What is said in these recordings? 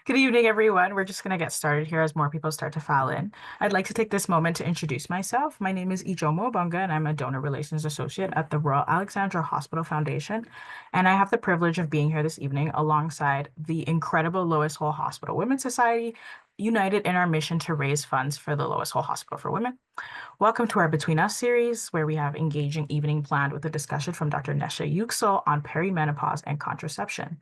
Good evening, everyone. We're just going to get started here as more people start to file in. I'd like to take this moment to introduce myself. My name is Ijomo Obunga, and I'm a donor relations associate at the Royal Alexandra Hospital Foundation. And I have the privilege of being here this evening alongside the incredible Lois Hole Hospital Women's Society, united in our mission to raise funds for the Lois Hole Hospital for Women. Welcome to our Between Us series, where we have engaging evening planned with a discussion from Dr. Nese Yuksel on perimenopause and contraception.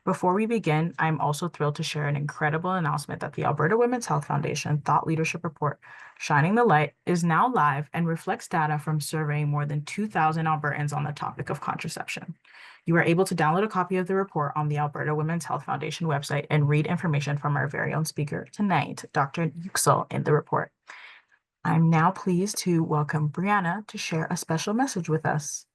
Before we begin, I'm also thrilled to share an incredible announcement that the Alberta Women's Health Foundation Thought Leadership Report, Shining the Light, is now live and reflects data from surveying more than 2,000 Albertans on the topic of contraception. You are able to download a copy of the report on the Alberta Women's Health Foundation website and read information from our very own speaker tonight, Dr. Yuksel, in the report. I'm now pleased to welcome Brianna to share a special message with us.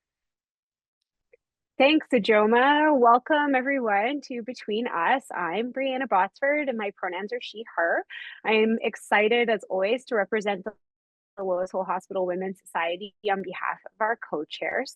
Thanks, Ajoma. Welcome, everyone, to Between Us. I'm Brianna Botsford, and my pronouns are she, her. I'm excited, as always, to represent the Lois Hole Hospital Women's Society on behalf of our co-chairs.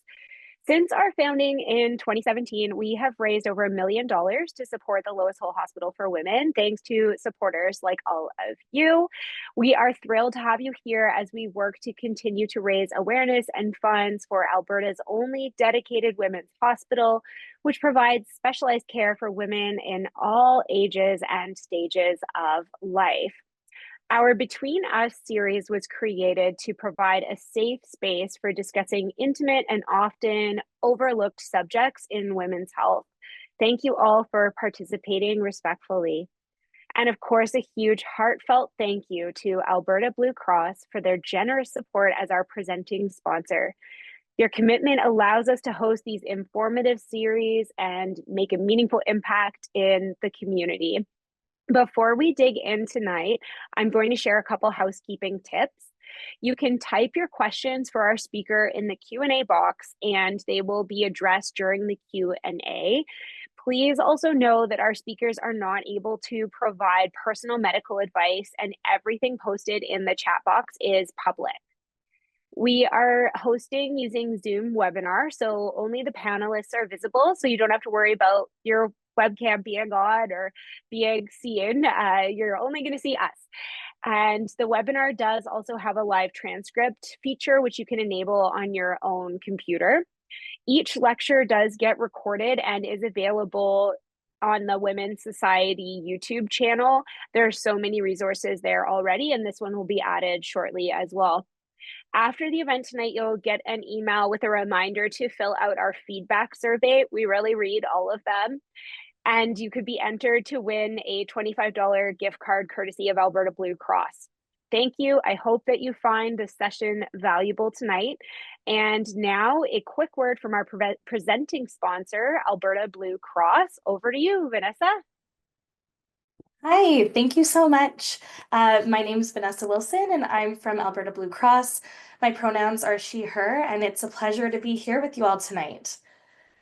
Since our founding in 2017, we have raised over $1 million to support the Lois Hole Hospital for Women, thanks to supporters like all of you. We are thrilled to have you here as we work to continue to raise awareness and funds for Alberta's only dedicated women's hospital, which provides specialized care for women in all ages and stages of life. Our Between Us series was created to provide a safe space for discussing intimate and often overlooked subjects in women's health. Thank you all for participating respectfully. And of course, a huge heartfelt thank you to Alberta Blue Cross for their generous support as our presenting sponsor. Your commitment allows us to host these informative series and make a meaningful impact in the community. Before we dig in tonight, I'm going to share a couple housekeeping tips. You can type your questions for our speaker in the Q&A box, and they will be addressed during the Q&A. Please also know that our speakers are not able to provide personal medical advice, and everything posted in the chat box is public. We are hosting using Zoom webinar, so only the panelists are visible, so you don't have to worry about your webcam being on or being seen. You're only going to see us. And the webinar does also have a live transcript feature, which you can enable on your own computer. Each lecture does get recorded and is available on the Women's Society YouTube channel. There are so many resources there already, and this one will be added shortly as well. After the event tonight, you'll get an email with a reminder to fill out our feedback survey. We really read all of them. And you could be entered to win a $25 gift card courtesy of Alberta Blue Cross. Thank you. I hope that you find this session valuable tonight. And now a quick word from our presenting sponsor, Alberta Blue Cross. Over to you, Vanessa. Hi, thank you so much. My name is Vanessa Wilson, and I'm from Alberta Blue Cross. My pronouns are she, her, and it's a pleasure to be here with you all tonight.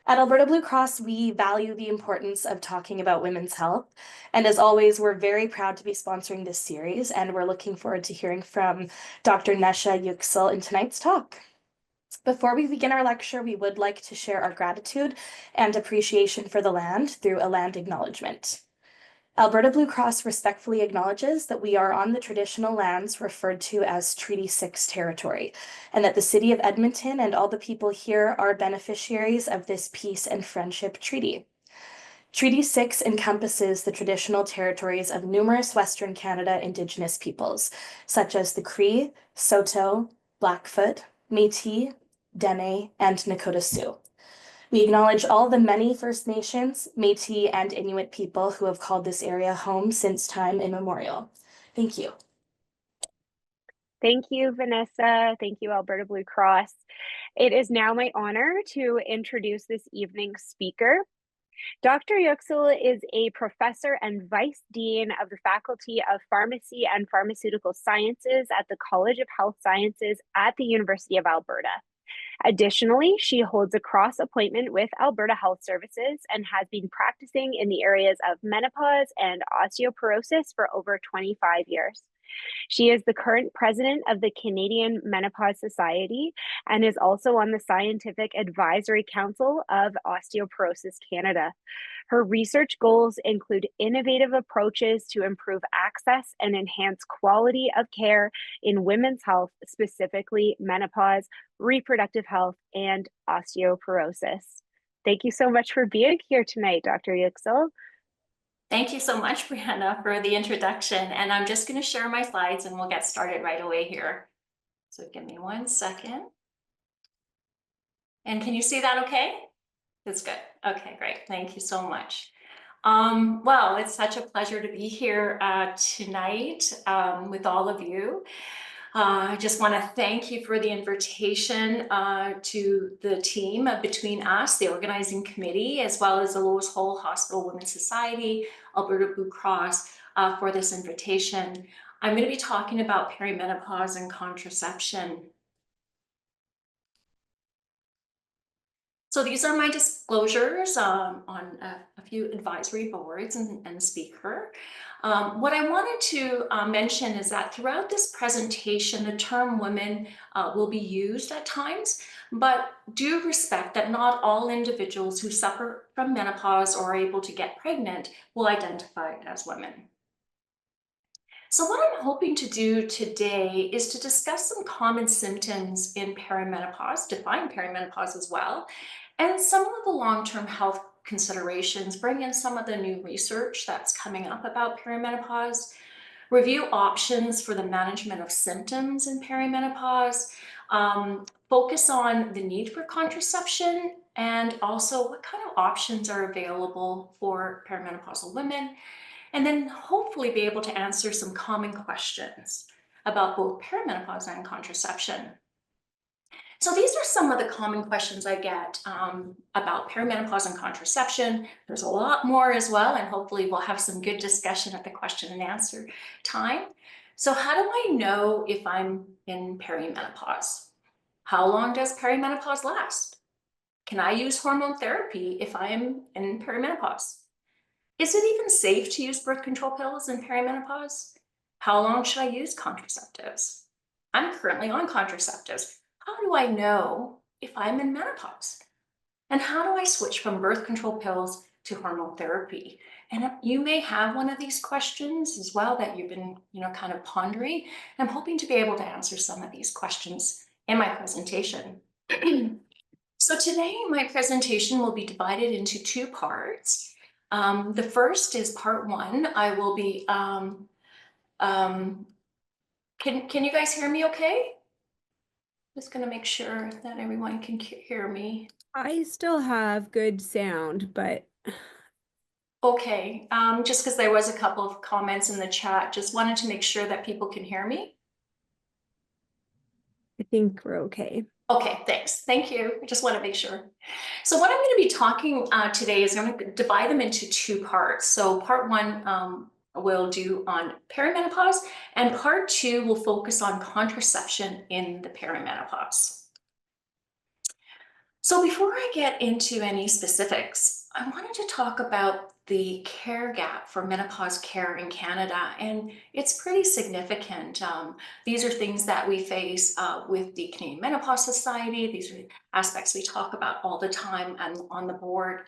At Alberta Blue Cross, we value the importance of talking about women's health. And as always, we're very proud to be sponsoring this series, and we're looking forward to hearing from Dr. Nese Yuksel in tonight's talk. Before we begin our lecture, we would like to share our gratitude and appreciation for the land through a land acknowledgement. Alberta Blue Cross respectfully acknowledges that we are on the traditional lands referred to as Treaty 6 territory, and that the City of Edmonton and all the people here are beneficiaries of this peace and friendship treaty. Treaty 6 encompasses the traditional territories of numerous Western Canada Indigenous peoples, such as the Cree, Saulteaux, Blackfoot, Métis, Dene, and Nakota Sioux. We acknowledge all the many First Nations, Métis, and Inuit people who have called this area home since time immemorial. Thank you. Thank you, Vanessa. Thank you, Alberta Blue Cross. It is now my honor to introduce this evening's speaker. Dr. Yuksel is a professor and vice dean of the Faculty of Pharmacy and Pharmaceutical Sciences at the College of Health Sciences at the University of Alberta. Additionally, she holds a cross appointment with Alberta Health Services and has been practicing in the areas of menopause and osteoporosis for over 25 years. She is the current president of the Canadian Menopause Society and is also on the Scientific Advisory Council of Osteoporosis Canada. Her research goals include innovative approaches to improve access and enhance quality of care in women's health, specifically menopause, reproductive health, and osteoporosis. Thank you so much for being here tonight, Dr. Yuksel. Thank you so much, Brianna, for the introduction. And I'm just going to share my slides and we'll get started right away here. So give me 1 second. And can you see that okay? That's good. Okay, great. Thank you so much. Well, it's such a pleasure to be here tonight with all of you. I just want to thank you for the invitation to the team Between Us, the organizing committee, as well as the Lowes Hole Hospital Women's Society, Alberta Blue Cross, for this invitation. I'm going to be talking about perimenopause and contraception. So these are my disclosures on a few advisory boards and speaker. What I wanted to mention is that throughout this presentation, the term women will be used at times, but do respect that not all individuals who suffer from menopause or are able to get pregnant will identify as women. So what I'm hoping to do today is to discuss some common symptoms in perimenopause, define perimenopause as well, and some of the long-term health considerations, bring in some of the new research that's coming up about perimenopause, review options for the management of symptoms in perimenopause, focus on the need for contraception, and also what kind of options are available for perimenopausal women, and then hopefully be able to answer some common questions about both perimenopause and contraception. So these are some of the common questions I get about perimenopause and contraception. There's a lot more as well, and hopefully we'll have some good discussion at the question and answer time. So how do I know if I'm in perimenopause? How long does perimenopause last? Can I use hormone therapy if I am in perimenopause? Is it even safe to use birth control pills in perimenopause? How long should I use contraceptives? I'm currently on contraceptives. How do I know if I'm in menopause? And how do I switch from birth control pills to hormone therapy? And you may have one of these questions as well that you've been, kind of pondering. I'm hoping to be able to answer some of these questions in my presentation. So today, my presentation will be divided into 2 parts. The first is part 1. I will be, can you guys hear me okay? Just gonna make sure that everyone can hear me. I still have good sound, but Okay, just because there was a couple of comments in the chat, just wanted to make sure that people can hear me. I think we're okay. Okay, thanks. Thank you. I just want to make sure. So what I'm going to be talking today is I'm going to divide them into 2 parts. So part 1 we'll do on perimenopause, and part 2 will focus on contraception in the perimenopause. So before I get into any specifics, I wanted to talk about the care gap for menopause care in Canada, and it's pretty significant. These are things that we face with the Canadian Menopause Society. These are aspects we talk about all the time and on the board.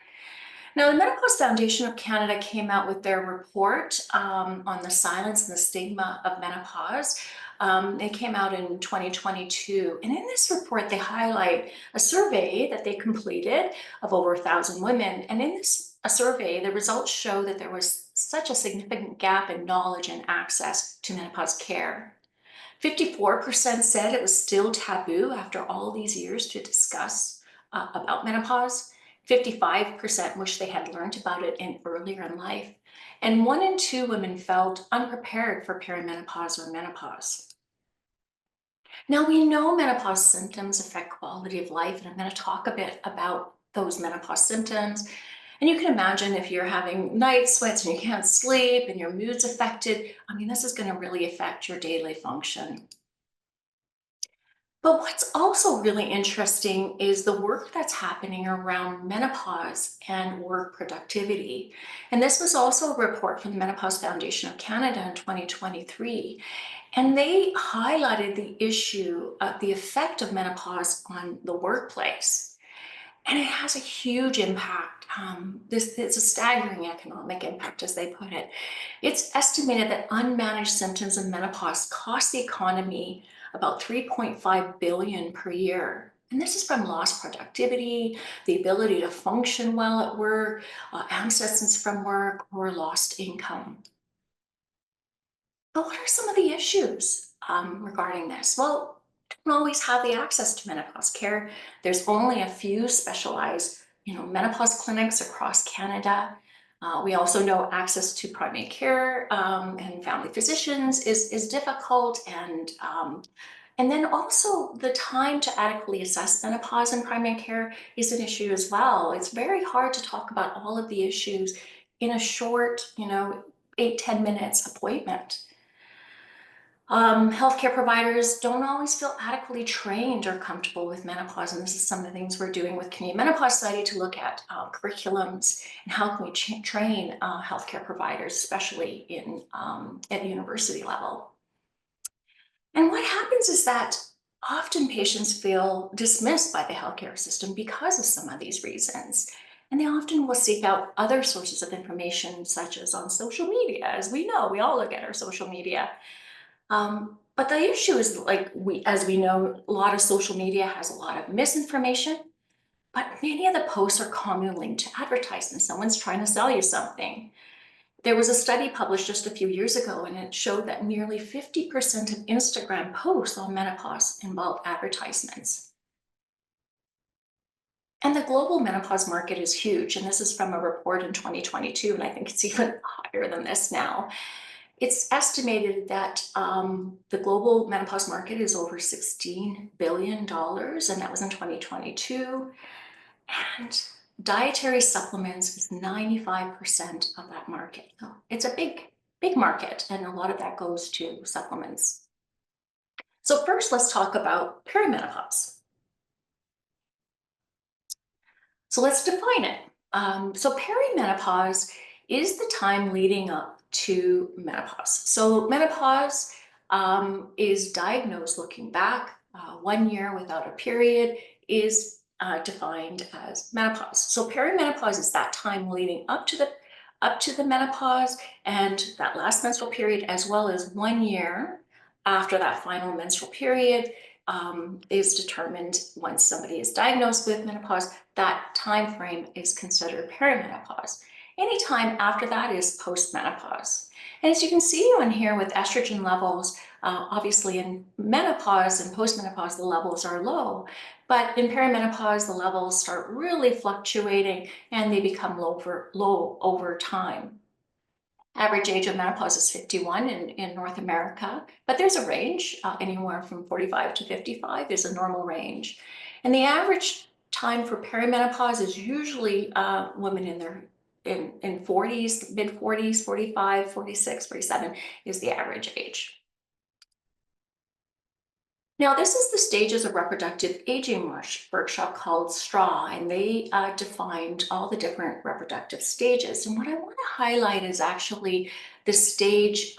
Now, the Menopause Foundation of Canada came out with their report on the silence and the stigma of menopause. It came out in 2022. And in this report, they highlight a survey that they completed of over 1,000 women. And in this survey, the results show that there was such a significant gap in knowledge and access to menopause care. 54% said it was still taboo after all these years to discuss about menopause. 55% wish they had learned about it earlier in life. And 1 in 2 women felt unprepared for perimenopause or menopause. Now, we know menopause symptoms affect quality of life, and I'm going to talk a bit about those menopause symptoms. And you can imagine if you're having night sweats and you can't sleep and your mood's affected, this is going to really affect your daily function. But what's also really interesting is the work that's happening around menopause and work productivity. And this was also a report from the Menopause Foundation of Canada in 2023. And they highlighted the issue of the effect of menopause on the workplace. And it has a huge impact. It's a staggering economic impact, as they put it. It's estimated that unmanaged symptoms of menopause cost the economy about 3.5 billion per year. And this is from lost productivity, the ability to function well at work, absence from work, or lost income. But what are some of the issues regarding this? Well, don't always have the access to menopause care. There's only a few specialized, menopause clinics across Canada. We also know access to primary care and family physicians is difficult, and then also the time to adequately assess menopause in primary care is an issue as well. It's very hard to talk about all of the issues in a short, 8-10 minutes appointment. Healthcare providers don't always feel adequately trained or comfortable with menopause, and this is some of the things we're doing with Canadian Menopause Society to look at curriculums and how can we train healthcare providers, especially at the university level. And what happens is that often patients feel dismissed by the healthcare system because of some of these reasons. And they often will seek out other sources of information, such as on social media. As we know, we all look at our social media. But the issue is, as we know, a lot of social media has a lot of misinformation, but many of the posts are commonly linked to advertising. Someone's trying to sell you something. There was a study published just a few years ago, and it showed that nearly 50% of Instagram posts on menopause involve advertisements. And the global menopause market is huge, and this is from a report in 2022, and I think it's even higher than this now. It's estimated that the global menopause market is over $16 billion, and that was in 2022. And dietary supplements is 95% of that market. So it's a big, big market, and a lot of that goes to supplements. So first, let's talk about perimenopause. So let's define it. So perimenopause is the time leading up to menopause. So menopause is diagnosed looking back. 1 year without a period is defined as menopause. So perimenopause is that time leading up to the menopause and that last menstrual period, as well as 1 year after that final menstrual period is determined. Once somebody is diagnosed with menopause, that time frame is considered perimenopause. Any time after that is postmenopause. And as you can see on here with estrogen levels, obviously in menopause and postmenopause, the levels are low, but in perimenopause, the levels start really fluctuating and they become low over time. Average age of menopause is 51 in North America, but there's a range, anywhere from 45 to 55 is a normal range. And the average time for perimenopause is usually women in their 40s, mid 40s, 45, 46, 47 is the average age. Now, this is the stages of reproductive aging workshop called STRAW, and they defined all the different reproductive stages. And what I want to highlight is actually the stage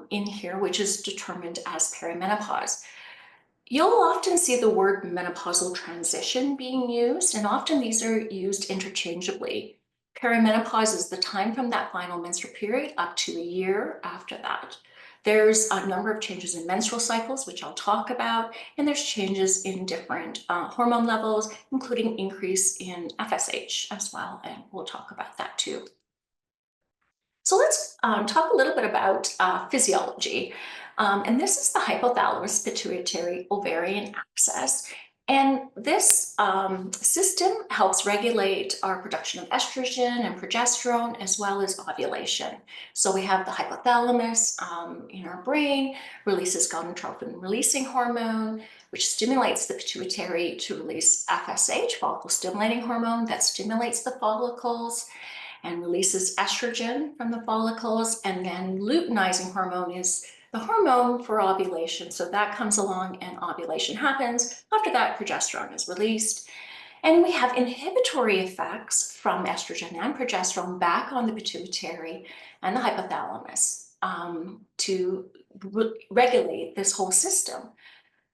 in here, which is determined as perimenopause. You'll often see the word menopausal transition being used, and often these are used interchangeably. Perimenopause is the time from that final menstrual period up to a year after that. There's a number of changes in menstrual cycles, which I'll talk about, and there's changes in different hormone levels, including increase in FSH as well, and we'll talk about that too. So let's talk a little bit about physiology. And this is the hypothalamus pituitary ovarian axis. And this system helps regulate our production of estrogen and progesterone, as well as ovulation. So we have the hypothalamus in our brain, releases gonadotropin releasing hormone, which stimulates the pituitary to release FSH, follicle stimulating hormone, that stimulates the follicles and releases estrogen from the follicles. And then luteinizing hormone is the hormone for ovulation. So that comes along and ovulation happens. After that, progesterone is released. And we have inhibitory effects from estrogen and progesterone back on the pituitary and the hypothalamus to regulate this whole system.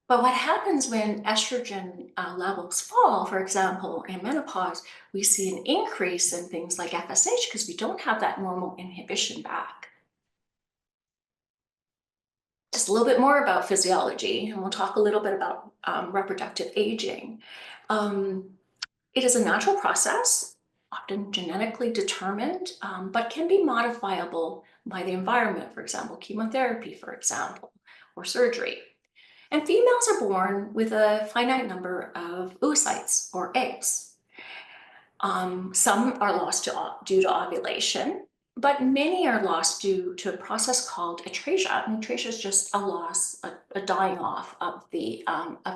But what happens when estrogen levels fall, for example, in menopause, we see an increase in things like FSH because we don't have that normal inhibition back. Just a little bit more about physiology, and we'll talk a little bit about reproductive aging. It is a natural process, often genetically determined, but can be modifiable by the environment, for example, chemotherapy, for example, or surgery. And females are born with a finite number of oocytes or eggs. Some are lost due to ovulation, but many are lost due to a process called atresia. And atresia is just a loss, a dying off of the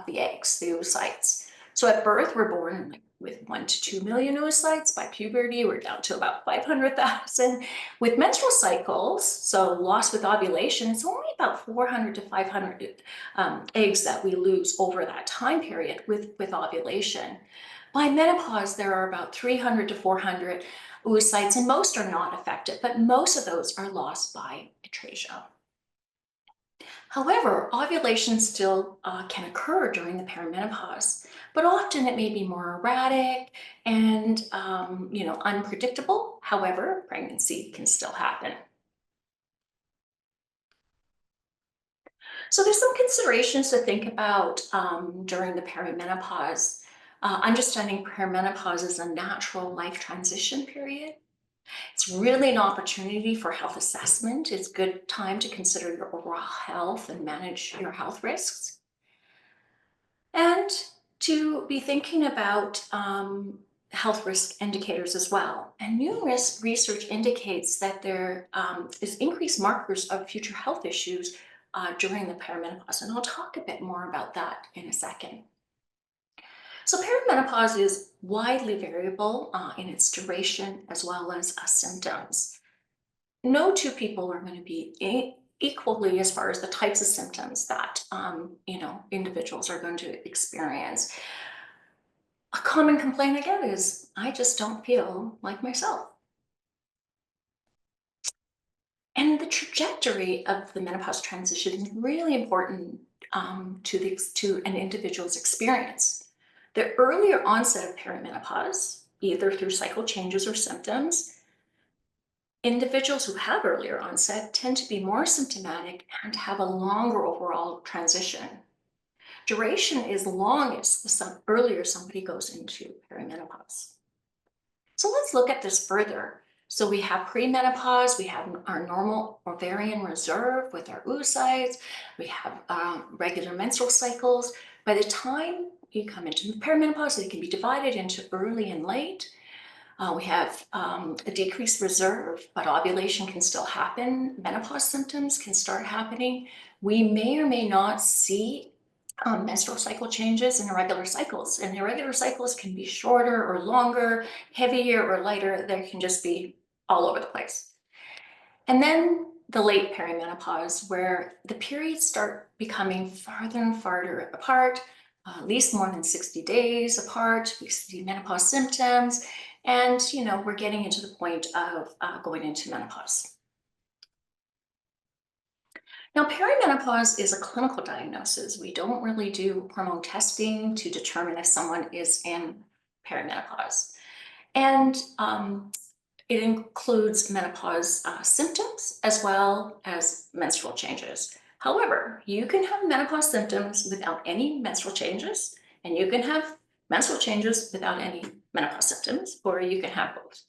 eggs, the oocytes. So at birth, we're born with 1 to 2 million oocytes. By puberty, we're down to about 500,000. With menstrual cycles, so loss with ovulation, it's only about 400 to 500 eggs that we lose over that time period with ovulation. By menopause, there are about 300 to 400 oocytes, and most are not affected, but most of those are lost by atresia. However, ovulation still can occur during the perimenopause, but often it may be more erratic and unpredictable. However, pregnancy can still happen. So there's some considerations to think about during the perimenopause. Understanding perimenopause is a natural life transition period. It's really an opportunity for health assessment. It's a good time to consider your overall health and manage your health risks. And to be thinking about health risk indicators as well. And numerous research indicates that there is increased markers of future health issues during the perimenopause. And I'll talk a bit more about that in a second. So perimenopause is widely variable in its duration as well as symptoms. No two people are going to be equally as far as the types of symptoms that individuals are going to experience. A common complaint I get is, I just don't feel like myself. And the trajectory of the menopause transition is really important to an individual's experience. The earlier onset of perimenopause, either through cycle changes or symptoms, individuals who have earlier onset tend to be more symptomatic and have a longer overall transition. Duration is longest the earlier somebody goes into perimenopause. So let's look at this further. So we have premenopause, we have our normal ovarian reserve with our oocytes, we have regular menstrual cycles. By the time you come into perimenopause, they can be divided into early and late. We have a decreased reserve, but ovulation can still happen. Menopause symptoms can start happening. We may or may not see menstrual cycle changes in irregular cycles. And irregular cycles can be shorter or longer, heavier or lighter. They can just be all over the place. And then the late perimenopause, where the periods start becoming farther and farther apart, at least more than 60 days apart. We see menopause symptoms, and we're getting into the point of going into menopause. Now, perimenopause is a clinical diagnosis. We don't really do hormone testing to determine if someone is in perimenopause. And it includes menopause symptoms as well as menstrual changes. However, you can have menopause symptoms without any menstrual changes, and you can have menstrual changes without any menopause symptoms, or you can have both.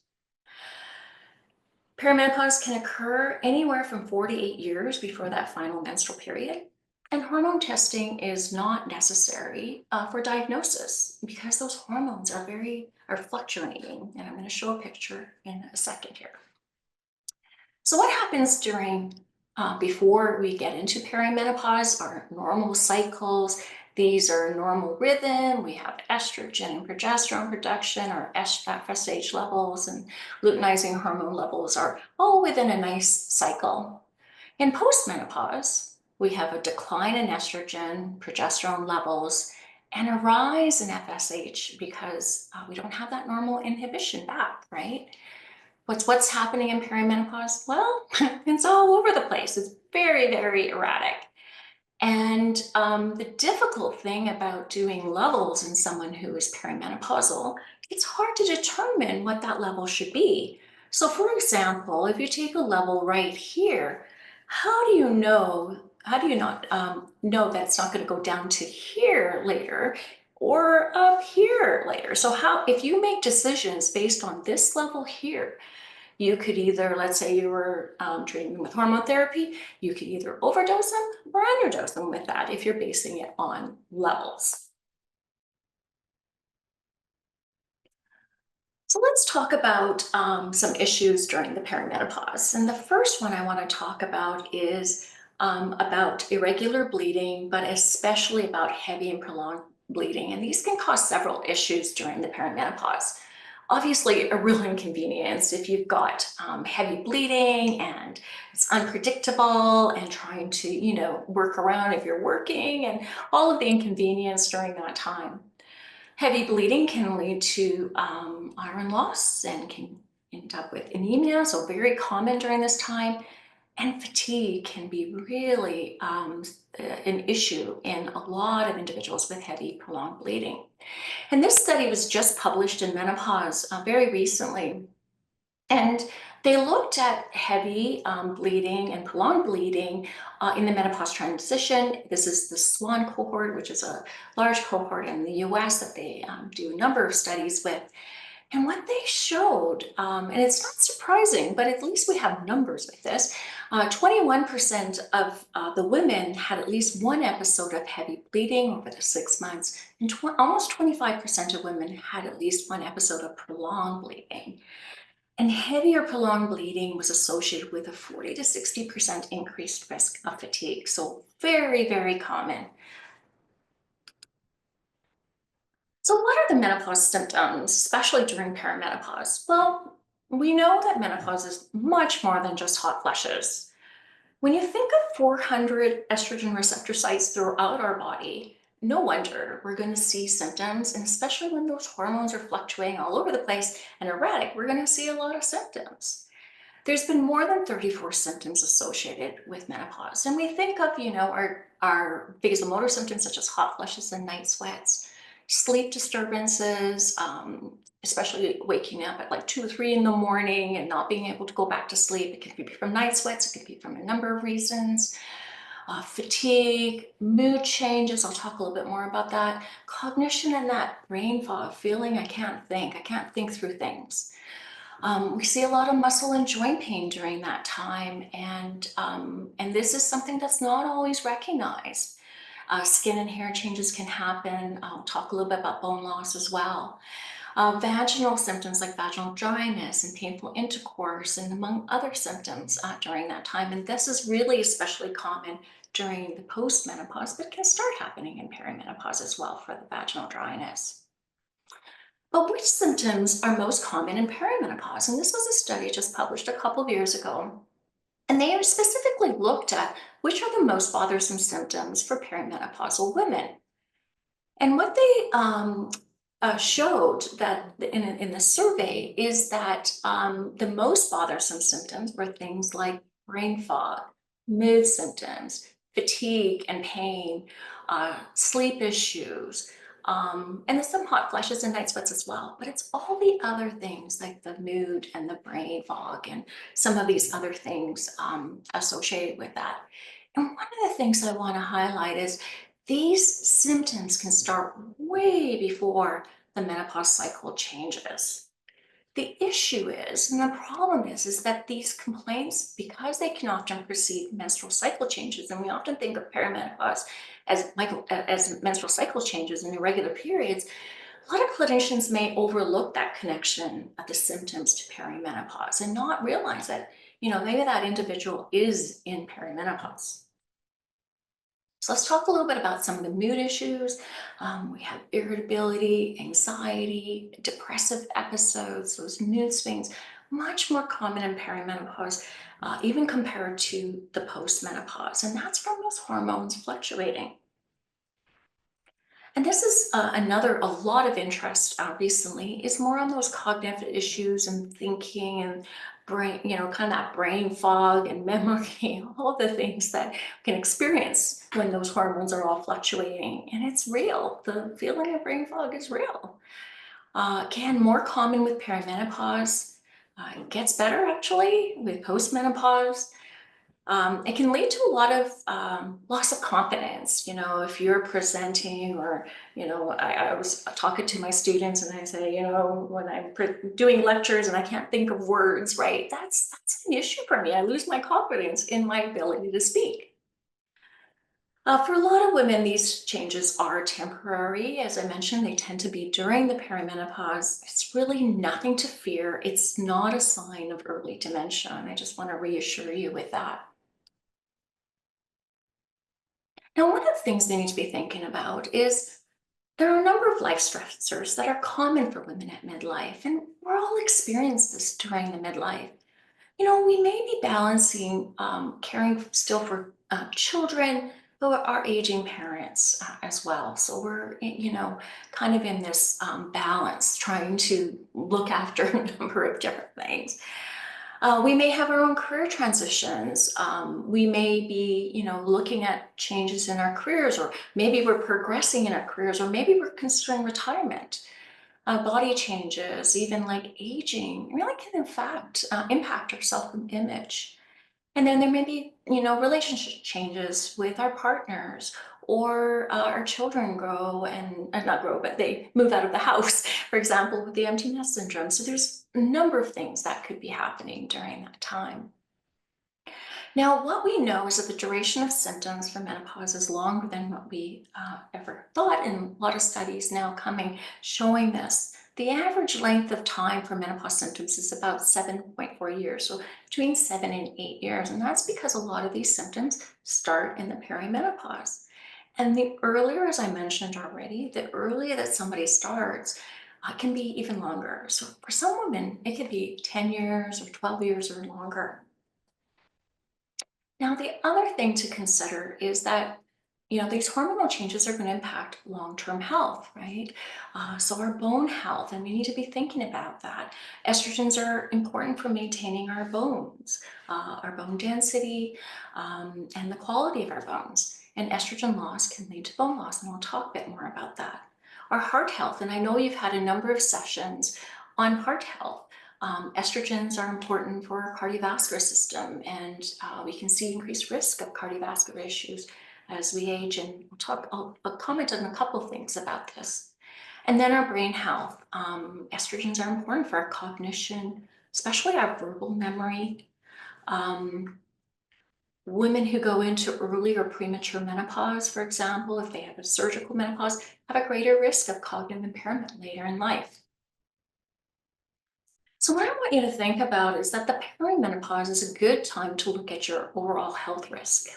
Perimenopause can occur anywhere from 4 to 8 years before that final menstrual period. And hormone testing is not necessary for diagnosis because those hormones are fluctuating. And I'm going to show a picture in a second here. So what happens before we get into perimenopause are normal cycles. These are normal rhythm. We have estrogen and progesterone production. Our FSH levels and luteinizing hormone levels are all within a nice cycle. In postmenopause, we have a decline in estrogen, progesterone levels, and a rise in FSH because we don't have that normal inhibition back, right? What's happening in perimenopause? Well, it's all over the place. It's very, very erratic. And the difficult thing about doing levels in someone who is perimenopausal, it's hard to determine what that level should be. So for example, if you take a level right here, how do you not know that it's not going to go down to here later or up here later? So if you make decisions based on this level here, you could either, let's say you were treating them with hormone therapy, you could either overdose them or underdose them with that if you're basing it on levels. So let's talk about some issues during the perimenopause. And the first one I want to talk about is about irregular bleeding, but especially about heavy and prolonged bleeding. And these can cause several issues during the perimenopause. Obviously, a real inconvenience if you've got heavy bleeding and it's unpredictable and trying to, work around if you're working and all of the inconvenience during that time. Heavy bleeding can lead to iron loss and can end up with anemia, so very common during this time. And fatigue can be really an issue in a lot of individuals with heavy prolonged bleeding. And this study was just published in Menopause very recently. And they looked at heavy bleeding and prolonged bleeding in the menopause transition. This is the SWAN cohort, which is a large cohort in the US that they do a number of studies with. And what they showed, and it's not surprising, but at least we have numbers with this, 21% of the women had at least one episode of heavy bleeding over the 6 months, and almost 25% of women had at least one episode of prolonged bleeding. And heavy or prolonged bleeding was associated with a 40 to 60% increased risk of fatigue. So very, very common. So what are the menopause symptoms, especially during perimenopause? Well, we know that menopause is much more than just hot flushes. When you think of 400 estrogen receptor sites throughout our body, no wonder we're going to see symptoms, and especially when those hormones are fluctuating all over the place and erratic, we're going to see a lot of symptoms. There's been more than 34 symptoms associated with menopause, and we think of, our vasomotor symptoms such as hot flushes and night sweats, sleep disturbances, especially waking up at like 2 or 3 in the morning and not being able to go back to sleep. It can be from night sweats, it can be from a number of reasons. Fatigue, mood changes, I'll talk a little bit more about that. Cognition and that brain fog, feeling I can't think through things. We see a lot of muscle and joint pain during that time, and this is something that's not always recognized. Skin and hair changes can happen. I'll talk a little bit about bone loss as well. Vaginal symptoms like vaginal dryness and painful intercourse, and among other symptoms during that time. And this is really especially common during the postmenopause, but can start happening in perimenopause as well for the vaginal dryness. But which symptoms are most common in perimenopause? And this was a study just published a couple of years ago. And they specifically looked at which are the most bothersome symptoms for perimenopausal women. And what they showed that in the survey is that the most bothersome symptoms were things like brain fog, mood symptoms, fatigue and pain, sleep issues, and there's some hot flushes and night sweats as well. But it's all the other things like the mood and the brain fog and some of these other things associated with that. And one of the things I want to highlight is these symptoms can start way before the menopause cycle changes. The issue is, and the problem is that these complaints, because they can often precede menstrual cycle changes, and we often think of perimenopause as menstrual cycle changes and irregular periods, a lot of clinicians may overlook that connection of the symptoms to perimenopause and not realize that, maybe that individual is in perimenopause. So let's talk a little bit about some of the mood issues. We have irritability, anxiety, depressive episodes, those mood swings, much more common in perimenopause, even compared to the postmenopause. And that's from those hormones fluctuating. And this is a lot of interest recently is more on those cognitive issues and thinking and brain, kind of that brain fog and memory, all the things that can experience when those hormones are all fluctuating. And it's real. The feeling of brain fog is real. Again, more common with perimenopause. It gets better actually with postmenopause. It can lead to a lot of loss of confidence. If you're presenting or, I was talking to my students and I say, when I'm doing lectures and I can't think of words, right? That's an issue for me. I lose my confidence in my ability to speak. For a lot of women, these changes are temporary. As I mentioned, they tend to be during the perimenopause. It's really nothing to fear. It's not a sign of early dementia. And I just want to reassure you with that. Now, one of the things they need to be thinking about is there are a number of life stressors that are common for women at midlife, and we're all experiencing this during the midlife. We may be balancing caring still for children who are aging parents as well. So we're, kind of in this balance, trying to look after a number of different things. We may have our own career transitions. We may be, looking at changes in our careers, or maybe we're progressing in our careers, or maybe we're considering retirement. Body changes, even like aging, really can in fact impact our self-image. And then there may be, relationship changes with our partners, or our children grow and not grow, but they move out of the house, for example, with the empty nest syndrome. So there's a number of things that could be happening during that time. Now, what we know is that the duration of symptoms for menopause is longer than what we ever thought, and a lot of studies now coming showing this. The average length of time for menopause symptoms is about 7.4 years, so between 7 and 8 years, and that's because a lot of these symptoms start in the perimenopause. And the earlier, as I mentioned already, the earlier that somebody starts, can be even longer. So for some women, it could be 10 years or 12 years or longer. Now, the other thing to consider is that, these hormonal changes are going to impact long-term health, right? So our bone health, and we need to be thinking about that. Estrogens are important for maintaining our bones, our bone density, and the quality of our bones. And estrogen loss can lead to bone loss, and we'll talk a bit more about that. Our heart health, and I know you've had a number of sessions on heart health. Estrogens are important for our cardiovascular system, and we can see increased risk of cardiovascular issues as we age. And I'll comment on a couple of things about this. And then our brain health. Estrogens are important for our cognition, especially our verbal memory. Women who go into early or premature menopause, for example, if they have a surgical menopause, have a greater risk of cognitive impairment later in life. So what I want you to think about is that the perimenopause is a good time to look at your overall health risk.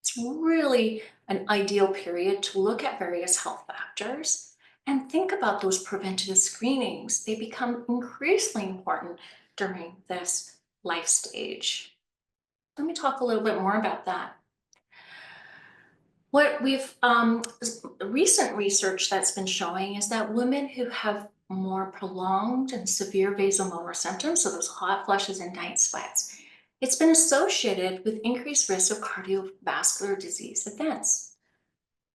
It's really an ideal period to look at various health factors and think about those preventative screenings. They become increasingly important during this life stage. Let me talk a little bit more about that. What recent research that's been showing is that women who have more prolonged and severe vasomotor symptoms, so those hot flushes and night sweats, it's been associated with increased risk of cardiovascular disease events.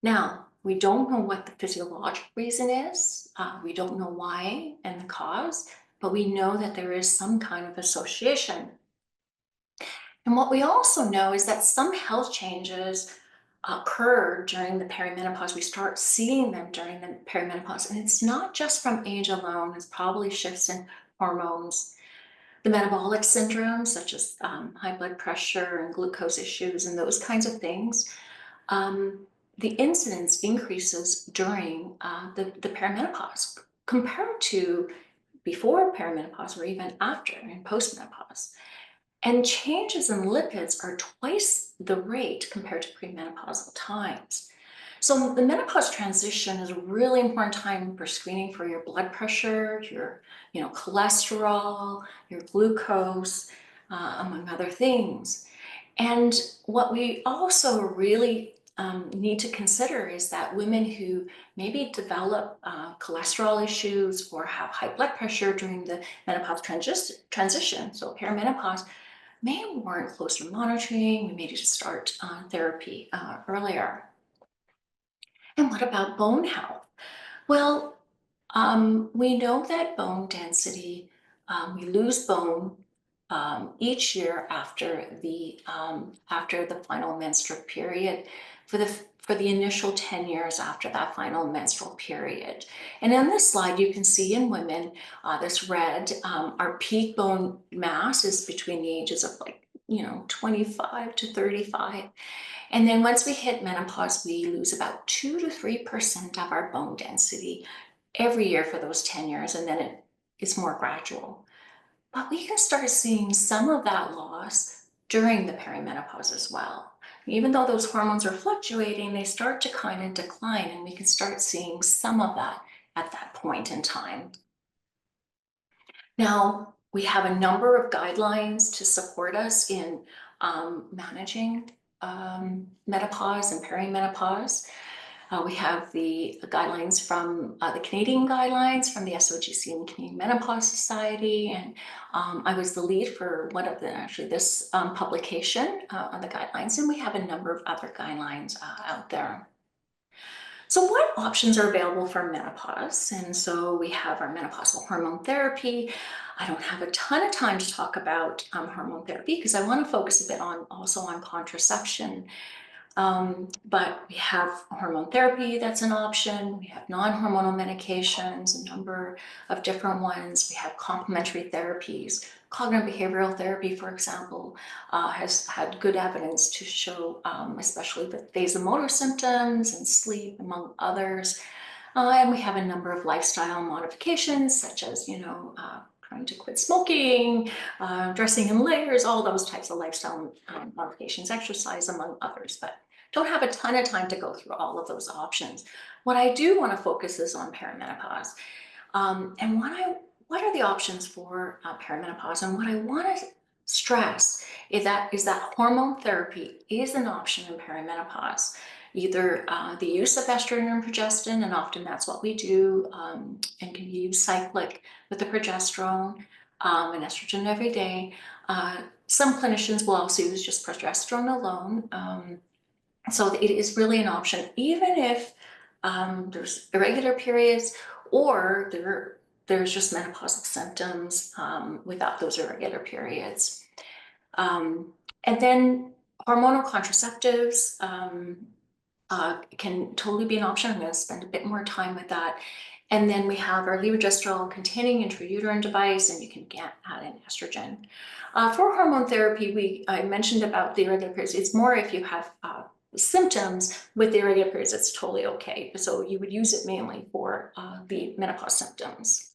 Now, we don't know what the physiological reason is. We don't know why and the cause, but we know that there is some kind of association. And what we also know is that some health changes occur during the perimenopause. We start seeing them during the perimenopause, and it's not just from age alone. It's probably shifts in hormones, the metabolic syndromes such as high blood pressure and glucose issues and those kinds of things. The incidence increases during the perimenopause compared to before perimenopause or even after in postmenopause. And changes in lipids are twice the rate compared to premenopausal times. So the menopause transition is a really important time for screening for your blood pressure, your, cholesterol, your glucose, among other things. And what we also really need to consider is that women who maybe develop cholesterol issues or have high blood pressure during the menopause transition, so perimenopause, may warrant closer monitoring. We may need to start therapy earlier. And what about bone health? Well, we know that bone density, we lose bone each year after the final menstrual period for the initial 10 years after that final menstrual period. And in this slide, you can see in women, this red, our peak bone mass is between the ages of 25 to 35. And then once we hit menopause, we lose about 2 to 3% of our bone density every year for those 10 years, and then it's more gradual. But we can start seeing some of that loss during the perimenopause as well. Even though those hormones are fluctuating, they start to kind of decline, and we can start seeing some of that at that point in time. Now, we have a number of guidelines to support us in managing menopause and perimenopause. We have the guidelines from the Canadian guidelines from the SOGC and Canadian Menopause Society, and I was the lead for one of this publication on the guidelines, and we have a number of other guidelines out there. So what options are available for menopause? And so we have our menopausal hormone therapy. I don't have a ton of time to talk about hormone therapy because I want to focus a bit also on contraception. But we have hormone therapy that's an option. We have non-hormonal medications, a number of different ones. We have complementary therapies. Cognitive behavioral therapy, for example, has had good evidence to show, especially with vasomotor symptoms and sleep, among others. And we have a number of lifestyle modifications, such as, trying to quit smoking, dressing in layers, all those types of lifestyle modifications, exercise, among others, but don't have a ton of time to go through all of those options. What I do want to focus is on perimenopause. And what are the options for perimenopause? And what I want to stress is that hormone therapy is an option in perimenopause. Either the use of estrogen and progestin, and often that's what we do, and can be used cyclic with the progesterone and estrogen every day. Some clinicians will also use just progesterone alone. So it is really an option, even if there's irregular periods or there's just menopausal symptoms without those irregular periods. And then hormonal contraceptives can totally be an option. I'm going to spend a bit more time with that. And then we have our levogestal containing intrauterine device, and you can add in estrogen. For hormone therapy, I mentioned about the irregular periods. It's more if you have symptoms with the irregular periods, it's totally okay. So you would use it mainly for the menopause symptoms.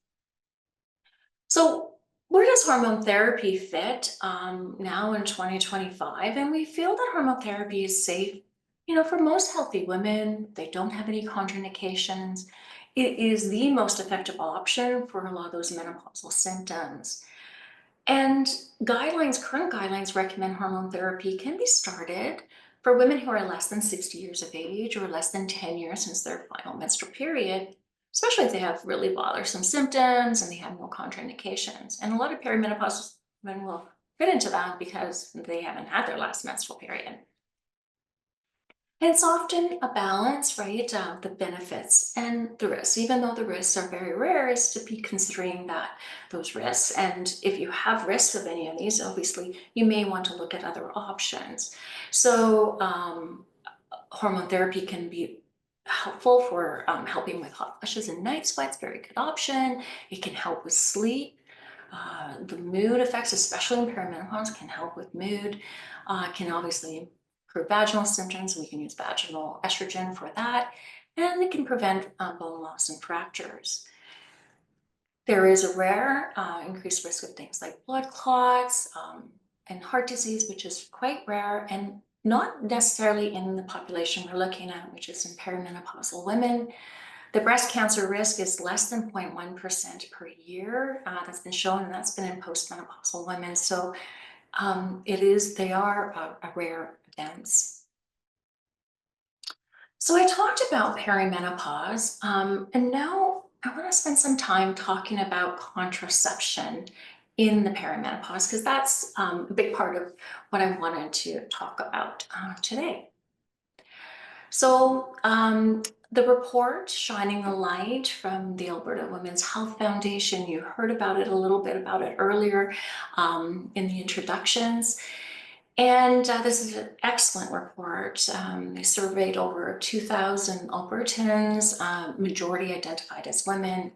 So where does hormone therapy fit now in 2025? And we feel that hormone therapy is safe, for most healthy women. They don't have any contraindications. It is the most effective option for a lot of those menopausal symptoms. And current guidelines recommend hormone therapy can be started for women who are less than 60 years of age or less than 10 years since their final menstrual period, especially if they have really bothersome symptoms and they have no contraindications. And a lot of perimenopausal women will fit into that because they haven't had their last menstrual period. And it's often a balance, right? The benefits and the risks, even though the risks are very rare, is to be considering those risks. And if you have risks of any of these, obviously, you may want to look at other options. So hormone therapy can be helpful for helping with hot flushes and night sweats, very good option. It can help with sleep. The mood effects, especially in perimenopause, can help with mood. Can obviously improve vaginal symptoms. We can use vaginal estrogen for that, and it can prevent bone loss and fractures. There is a rare increased risk of things like blood clots and heart disease, which is quite rare, and not necessarily in the population we're looking at, which is in perimenopausal women. The breast cancer risk is less than 0.1% per year. That's been shown, and that's been in postmenopausal women. So they are a rare events. So I talked about perimenopause, and now I want to spend some time talking about contraception in the perimenopause, because that's a big part of what I wanted to talk about today. So the report Shining the Light from the Alberta Women's Health Foundation, you heard about it a little bit about it earlier in the introductions. And this is an excellent report. They surveyed over 2,000 Albertans, majority identified as women.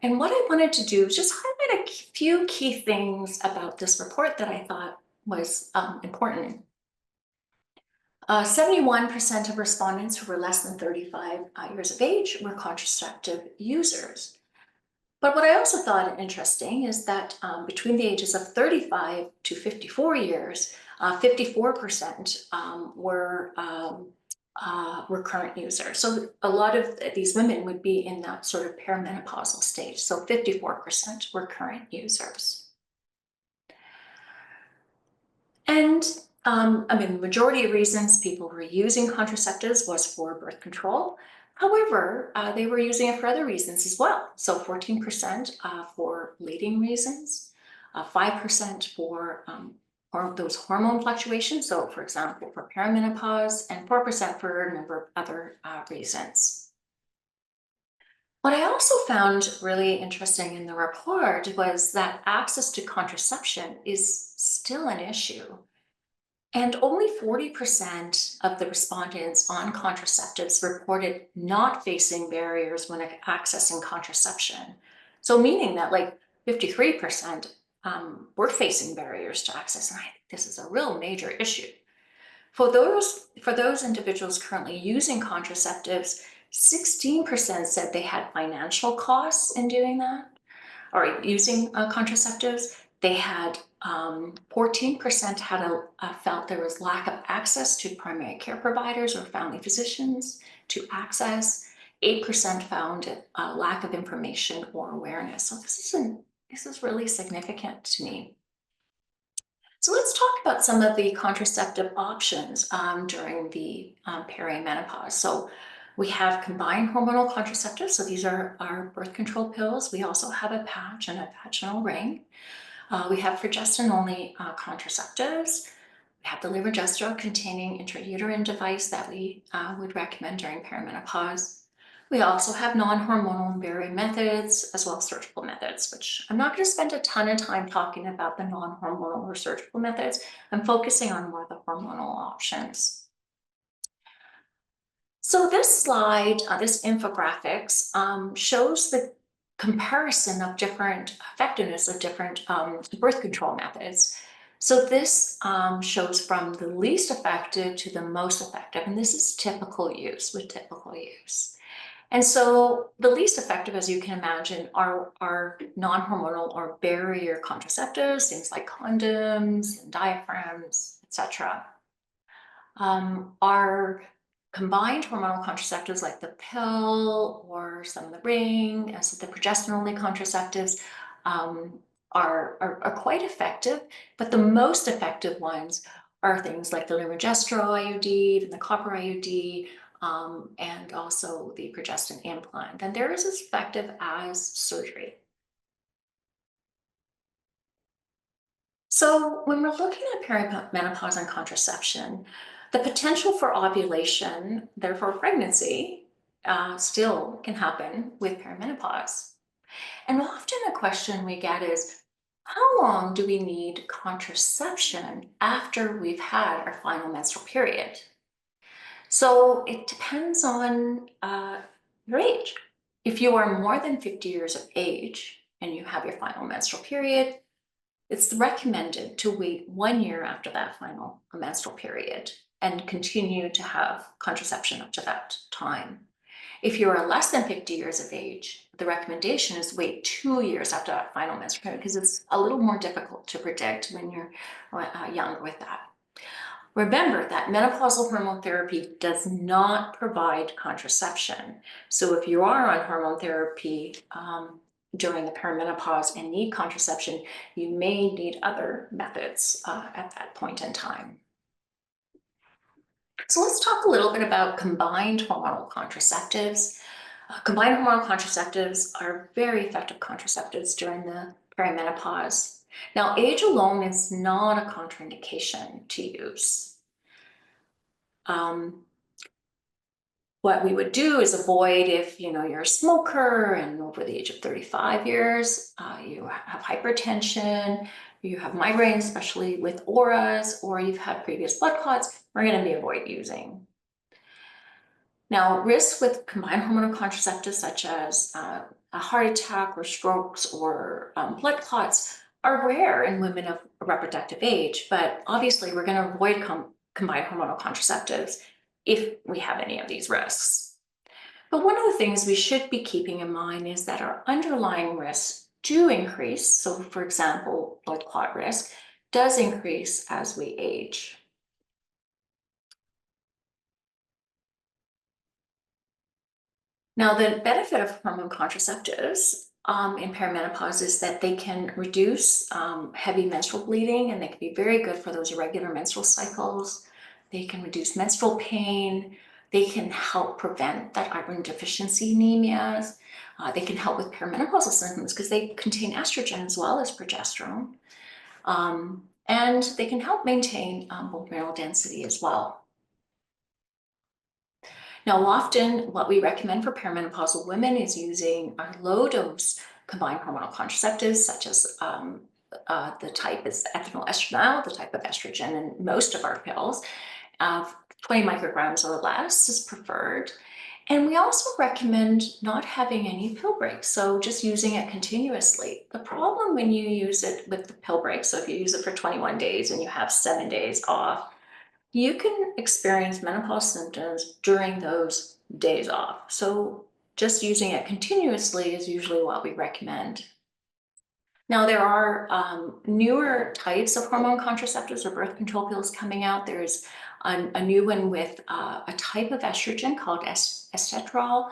And what I wanted to do is just highlight a few key things about this report that I thought was important. 71% of respondents who were less than 35 years of age were contraceptive users. But what I also thought interesting is that between the ages of 35 to 54 years, 54% were current users. So a lot of these women would be in that sort of perimenopausal stage. So 54% were current users. And I mean, the majority of reasons people were using contraceptives was for birth control. However, they were using it for other reasons as well. So 14% for bleeding reasons, 5% for those hormone fluctuations. So for example, for perimenopause, and 4% for a number of other reasons. What I also found really interesting in the report was that access to contraception is still an issue. And only 40% of the respondents on contraceptives reported not facing barriers when accessing contraception. So meaning that like 53% were facing barriers to access. And I think this is a real major issue. For those individuals currently using contraceptives, 16% said they had financial costs in doing that, or using contraceptives. They had 14% felt there was lack of access to primary care providers or family physicians to access. 8% found a lack of information or awareness. So this is really significant to me. So let's talk about some of the contraceptive options during the perimenopause. So we have combined hormonal contraceptives. So these are our birth control pills. We also have a patch and a vaginal ring. We have progestin-only contraceptives. We have the levogestra containing intrauterine device that we would recommend during perimenopause. We also have non-hormonal and barrier methods, as well as surgical methods, which I'm not going to spend a ton of time talking about the non-hormonal or surgical methods. I'm focusing on more of the hormonal options. So this slide, this infographics, shows the comparison of different effectiveness of different birth control methods. So this shows from the least effective to the most effective, and this is typical use with typical use. And so the least effective, as you can imagine, are non-hormonal or barrier contraceptives, things like condoms and diaphragms, etc. Our combined hormonal contraceptives like the pill or some of the ring, as the progestin-only contraceptives, are quite effective, but the most effective ones are things like the levogestra IUD and the copper IUD, and also the progestin implant, and they're as effective as surgery. So when we're looking at perimenopause and contraception, the potential for ovulation, therefore pregnancy, still can happen with perimenopause. And often a question we get is, how long do we need contraception after we've had our final menstrual period? So it depends on your age. If you are more than 50 years of age and you have your final menstrual period, it's recommended to wait 1 year after that final menstrual period and continue to have contraception up to that time. If you are less than 50 years of age, the recommendation is wait 2 years after that final menstrual period, because it's a little more difficult to predict when you're young with that. Remember that menopausal hormone therapy does not provide contraception. So if you are on hormone therapy during the perimenopause and need contraception, you may need other methods at that point in time. So let's talk a little bit about combined hormonal contraceptives. Combined hormonal contraceptives are very effective contraceptives during the perimenopause. Now, age alone is not a contraindication to use. What we would do is avoid if you're a smoker and over the age of 35 years, you have hypertension, you have migraine, especially with auras, or you've had previous blood clots, we're going to be avoid using. Now, risks with combined hormonal contraceptives such as a heart attack or strokes or blood clots are rare in women of reproductive age, but obviously we're going to avoid combined hormonal contraceptives if we have any of these risks. But one of the things we should be keeping in mind is that our underlying risks do increase. So for example, blood clot risk does increase as we age. Now, the benefit of hormone contraceptives in perimenopause is that they can reduce heavy menstrual bleeding, and they can be very good for those irregular menstrual cycles. They can reduce menstrual pain. They can help prevent that iron deficiency anemias. They can help with perimenopausal symptoms because they contain estrogen as well as progesterone. And they can help maintain bone mineral density as well. Now, often what we recommend for perimenopausal women is using our low-dose combined hormonal contraceptives, such as the type is ethinyl estradiol, the type of estrogen in most of our pills. 20 micrograms or less is preferred. And we also recommend not having any pill breaks, so just using it continuously. The problem when you use it with the pill break, so if you use it for 21 days and you have 7 days off, you can experience menopause symptoms during those days off. So just using it continuously is usually what we recommend. Now, there are newer types of hormone contraceptives or birth control pills coming out. There's a new one with a type of estrogen called estetrol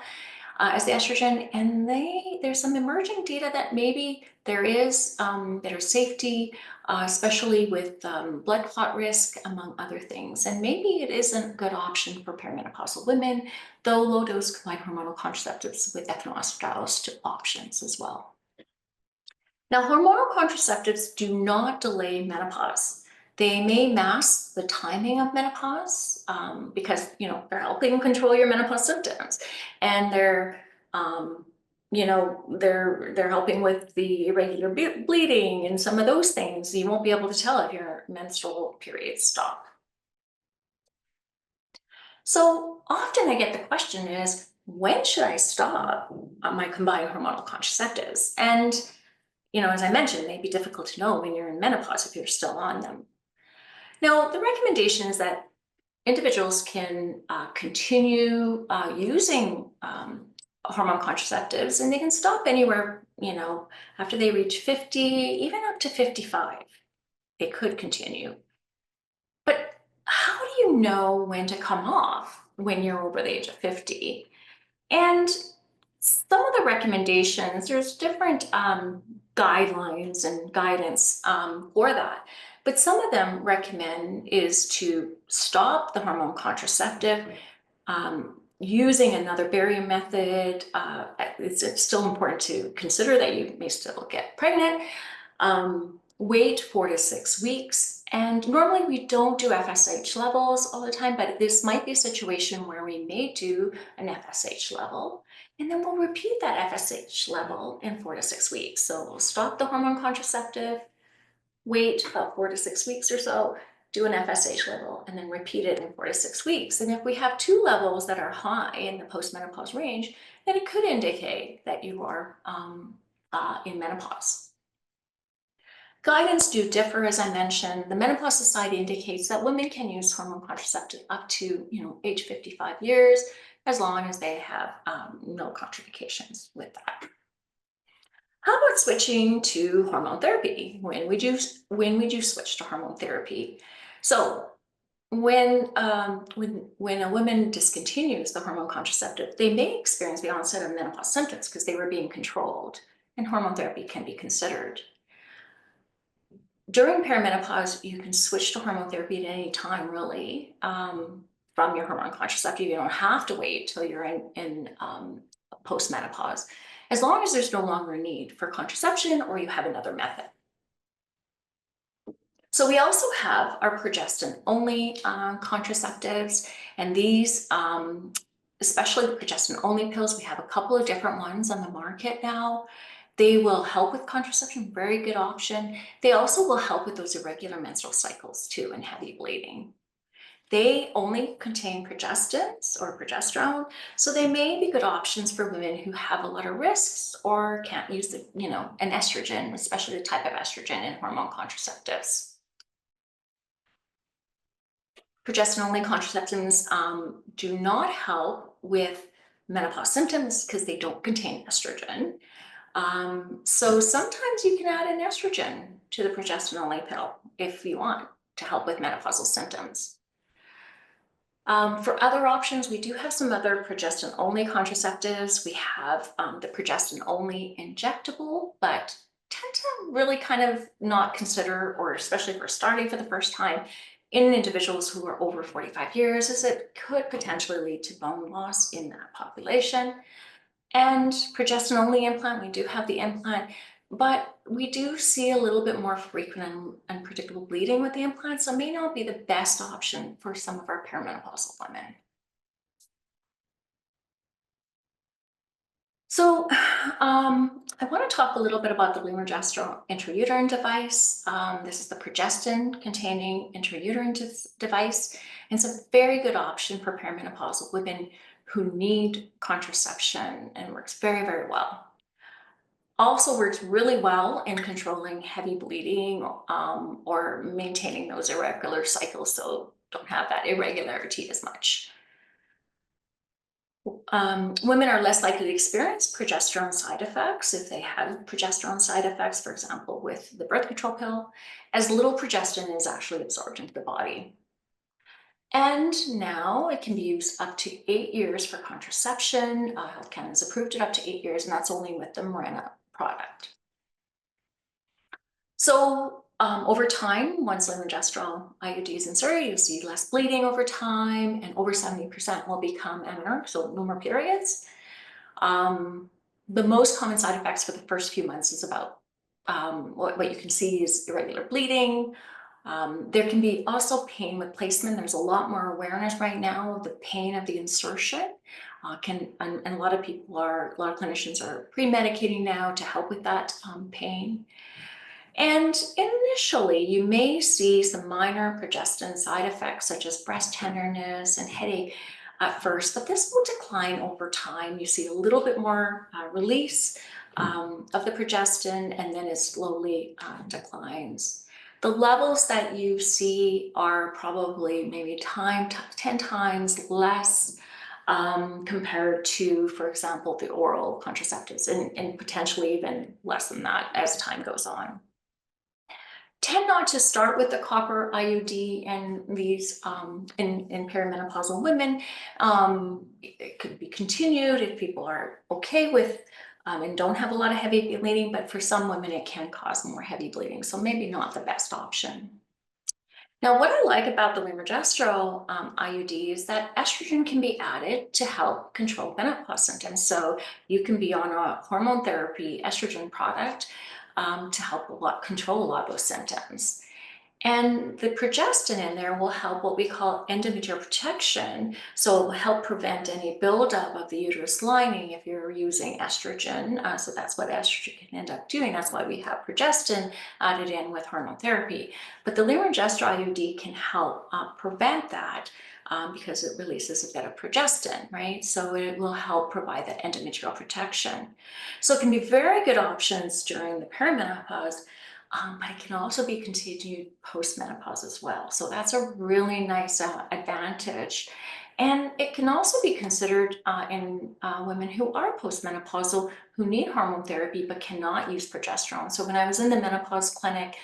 as the estrogen, and there's some emerging data that maybe there is better safety, especially with blood clot risk, among other things. And maybe it isn't a good option for perimenopausal women, though low-dose combined hormonal contraceptives with ethinyl estradiol are still options as well. Now, hormonal contraceptives do not delay menopause. They may mask the timing of menopause because they're helping control your menopause symptoms, and they're helping with the irregular bleeding and some of those things. You won't be able to tell if your menstrual periods stop. So often I get the question is, when should I stop my combined hormonal contraceptives? And as I mentioned, it may be difficult to know when you're in menopause if you're still on them. Now, the recommendation is that individuals can continue using hormone contraceptives, and they can stop anywhere, after they reach 50, even up to 55. They could continue. But how do you know when to come off when you're over the age of 50? And some of the recommendations, there's different guidelines and guidance for that. But some of them recommend is to stop the hormone contraceptive, using another barrier method. It's still important to consider that you may still get pregnant. Wait 4 to 6 weeks. And normally we don't do FSH levels all the time, but this might be a situation where we may do an FSH level. And then we'll repeat that FSH level in 4 to 6 weeks. So we'll stop the hormone contraceptive, wait about 4 to 6 weeks or so, do an FSH level, and then repeat it in 4 to 6 weeks. And if we have 2 levels that are high in the postmenopause range, then it could indicate that you are in menopause. Guidance do differ, as I mentioned. The Menopause Society indicates that women can use hormone contraceptive up to age 55 years, as long as they have no contraindications with that. How about switching to hormone therapy? When would you switch to hormone therapy? So when a woman discontinues the hormone contraceptive, they may experience the onset of menopause symptoms because they were being controlled, and hormone therapy can be considered. During perimenopause, you can switch to hormone therapy at any time, really, from your hormone contraceptive. You don't have to wait till you're in postmenopause, as long as there's no longer a need for contraception or you have another method. So we also have our progestin-only contraceptives, and these, especially the progestin-only pills, we have a couple of different ones on the market now. They will help with contraception, very good option. They also will help with those irregular menstrual cycles too and heavy bleeding. They only contain progestins or progesterone, so they may be good options for women who have a lot of risks or can't use the, an estrogen, especially the type of estrogen in hormone contraceptives. Progestin-only contraceptives do not help with menopause symptoms because they don't contain estrogen. So sometimes you can add an estrogen to the progestin-only pill if you want to help with menopausal symptoms. For other options, we do have some other progestin-only contraceptives. We have the progestin-only injectable, but tend to really kind of not consider, or especially for starting for the first time, in individuals who are over 45 years, as it could potentially lead to bone loss in that population. And progestin-only implant, we do have the implant, but we do see a little bit more frequent and unpredictable bleeding with the implant, so it may not be the best option for some of our perimenopausal women. So I want to talk a little bit about the Lumagestrel intrauterine device. This is the progestin-containing intrauterine device, and it's a very good option for perimenopausal women who need contraception, and works very, very well. Also works really well in controlling heavy bleeding or maintaining those irregular cycles, so don't have that irregularity as much. Women are less likely to experience progesterone side effects if they have progesterone side effects, for example, with the birth control pill, as little progestin is actually absorbed into the body. And now it can be used up to 8 years for contraception. Health Canada's approved it up to 8 years, and that's only with the Mirena product. So over time, once Lumagestrel IUD is inserted, you'll see less bleeding over time, and over 70% will become amenorrheic, so no more periods. The most common side effects for the first few months is about what you can see is irregular bleeding. There can be also pain with placement. There's a lot more awareness right now of the pain of the insertion. And a lot of clinicians are pre-medicating now to help with that pain. And initially, you may see some minor progestin side effects, such as breast tenderness and headache at first, but this will decline over time. You see a little bit more release of the progestin, and then it slowly declines. The levels that you see are probably maybe 10 times less compared to, for example, the oral contraceptives, and potentially even less than that as time goes on. Tend not to start with the copper IUD and these in perimenopausal women. It could be continued if people are okay with and don't have a lot of heavy bleeding, but for some women it can cause more heavy bleeding, so maybe not the best option. Now, what I like about the Lumagestrel IUD is that estrogen can be added to help control menopause symptoms. So you can be on a hormone therapy estrogen product to help control a lot of those symptoms. And the progestin in there will help what we call endometrial protection. So it will help prevent any buildup of the uterus lining if you're using estrogen. So that's what estrogen can end up doing. That's why we have progestin added in with hormone therapy. But the Lumagestrel IUD can help prevent that because it releases a bit of progestin, right? So it will help provide that endometrial protection. So it can be very good options during the perimenopause, but it can also be continued post-menopause as well. So that's a really nice advantage. And it can also be considered in women who are postmenopausal, who need hormone therapy but cannot use progesterone. So when I was in the menopause clinic,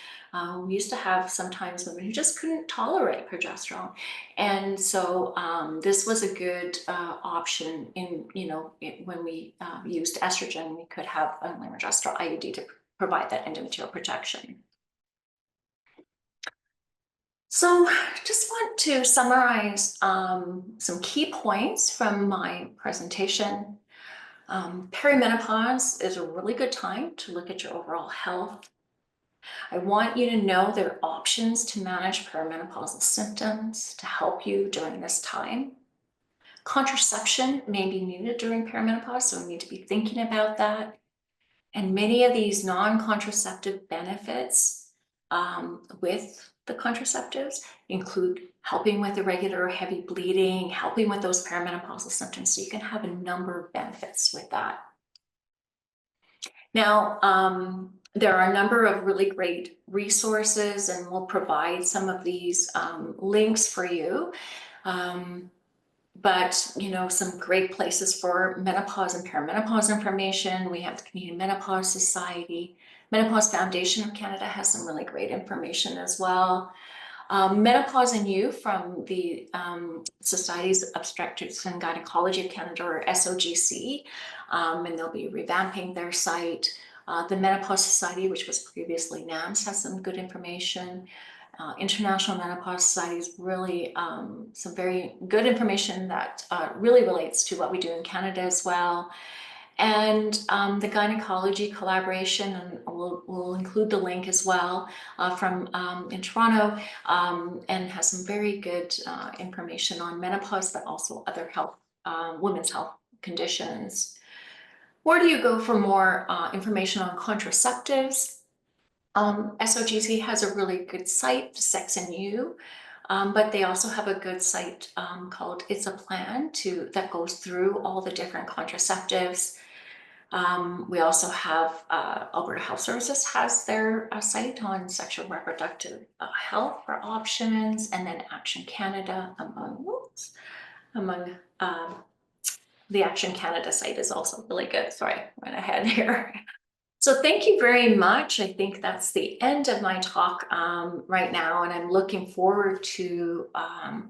we used to have sometimes women who just couldn't tolerate progesterone. And so this was a good option in, when we used estrogen, we could have an levonorgestrel IUD to provide that endometrial protection. So just want to summarize some key points from my presentation. Perimenopause is a really good time to look at your overall health. I want you to know there are options to manage perimenopausal symptoms to help you during this time. Contraception may be needed during perimenopause, so we need to be thinking about that. And many of these non-contraceptive benefits with the contraceptives include helping with irregular or heavy bleeding, helping with those perimenopausal symptoms. So you can have a number of benefits with that. Now, there are a number of really great resources, and we'll provide some of these links for you. But, some great places for menopause and perimenopause information. We have the Canadian Menopause Society. Menopause Foundation of Canada has some really great information as well. Menopause and You from the Societies of Obstetrics and Gynecology of Canada, or SOGC, and they'll be revamping their site. The Menopause Society, which was previously NAMS, has some good information. International Menopause Society is really some very good information that really relates to what we do in Canada as well. And the gynecology collaboration, and we'll include the link as well from in Toronto, and has some very good information on menopause, but also other health, women's health conditions. Where do you go for more information on contraceptives? SOGC has a really good site, Sex and You, but they also have a good site called It's a Plan that goes through all the different contraceptives. We also have Alberta Health Services has their site on sexual reproductive health for options, and then Action Canada among the Action Canada site is also really good. Sorry, went ahead here. So thank you very much. I think that's the end of my talk right now, and I'm looking forward to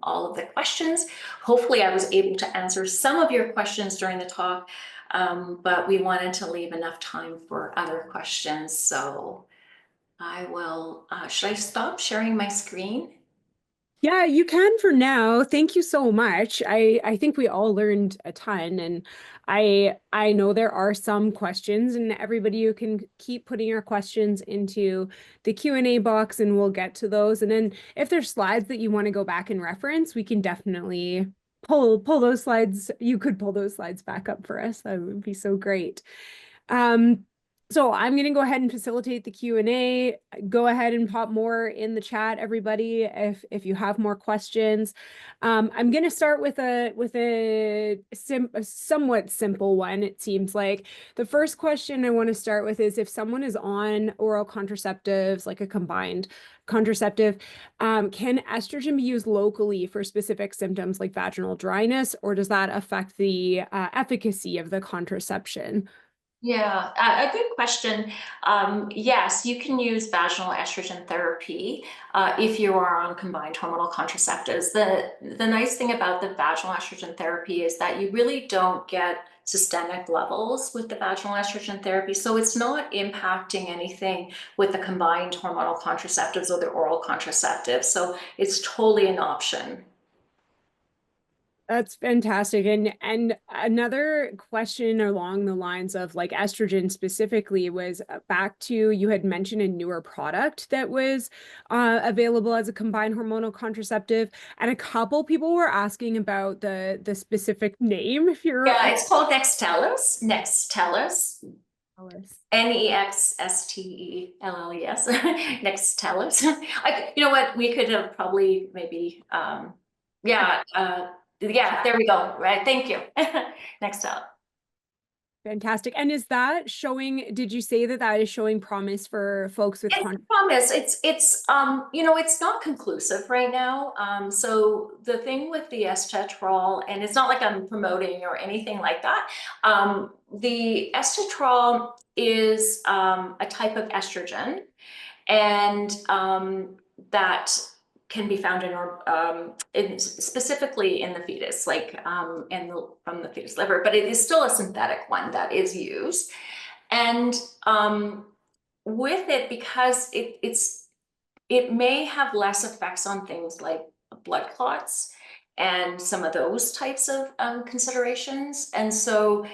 all of the questions. Hopefully I was able to answer some of your questions during the talk, but we wanted to leave enough time for other questions. So I will, should I stop sharing my screen? Yeah, you can for now. Thank you so much. I think we all learned a ton, and I know there are some questions, and everybody, you can keep putting your questions into the Q&A box and we'll get to those. And then if there's slides that you want to go back and reference, we can definitely pull those slides. You could pull those slides back up for us. That would be so great. So I'm going to go ahead and facilitate the Q&A. Go ahead and pop more in the chat, everybody, if you have more questions. I'm going to start with a somewhat simple one, it seems like. The first question I want to start with is, if someone is on oral contraceptives, like a combined contraceptive, can estrogen be used locally for specific symptoms like vaginal dryness, or does that affect the efficacy of the contraception? Yeah, a good question. Yes, you can use vaginal estrogen therapy if you are on combined hormonal contraceptives. The nice thing about the vaginal estrogen therapy is that you really don't get systemic levels with the vaginal estrogen therapy. So it's not impacting anything with the combined hormonal contraceptives or the oral contraceptives. So it's totally an option. That's fantastic. And another question along the lines of like estrogen specifically was back to, you had mentioned a newer product that was available as a combined hormonal contraceptive, and a couple people were asking about the specific name. If you're it's called Nextstellis. Nextstellis. Nexstelles. Nextstellis. You know what? We could have probably maybe yeah, there we go. Right. Thank you. Next up. Fantastic. And is that showing, did you say that that is showing promise for folks with It's promise. You know, it's not conclusive right now. So the thing with the estetrol, and it's not like I'm promoting or anything like that. The estetrol is a type of estrogen, and that can be found specifically in the fetus, like from the fetus liver, but it is still a synthetic one that is used. And with it, because it may have less effects on things like blood clots and some of those types of considerations. And so,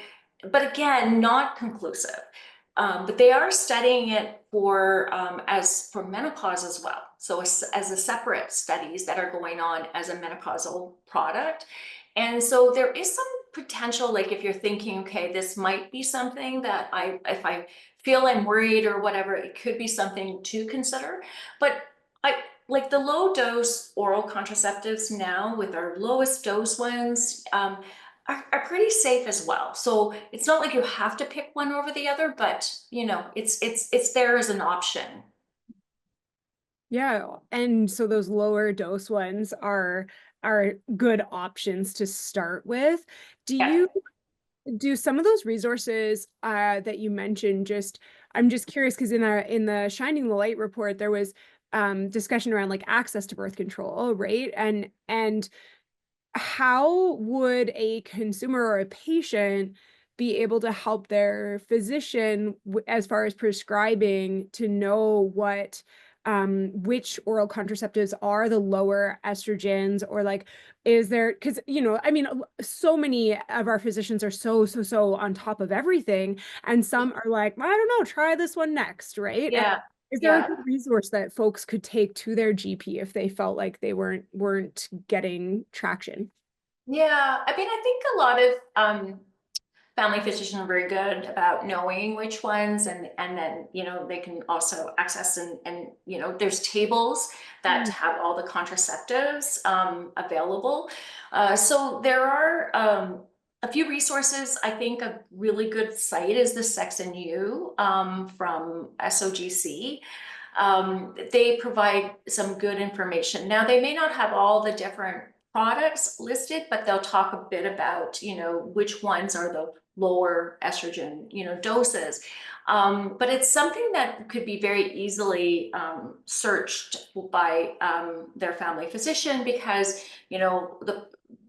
but again, not conclusive. But they are studying it for menopause as well. So as a separate studies that are going on as a menopausal product. And so there is some potential, like if you're thinking, okay, this might be something that if I feel I'm worried or whatever, it could be something to consider. But like the low dose oral contraceptives now with our lowest dose ones, are pretty safe as well. So it's not like you have to pick one over the other, but you know, it's there as an option. Yeah, and so those lower dose ones are good options to start with. Do some of those resources that you mentioned, I'm just curious because in the Shining the Light report there was discussion around like access to birth control, right? And how would a consumer or a patient be able to help their physician as far as prescribing to know which oral contraceptives are the lower estrogens, or like, is there, because, you know, I mean, so many of our physicians are so on top of everything, and some are like, I don't know, try this one next, right? Yeah. Is there a good resource that folks could take to their GP if they felt like they weren't getting traction? Yeah, I mean, I think a lot of family physicians are very good about knowing which ones, and then you know they can also access and you know there's tables that have all the contraceptives available. So there are a few resources. I think a really good site is the Sex and You from SOGC. They provide some good information. Now they may not have all the different products listed, but they'll talk a bit about, you know, which ones are the lower estrogen, you know, doses. But it's something that could be very easily searched by their family physician, because, you know,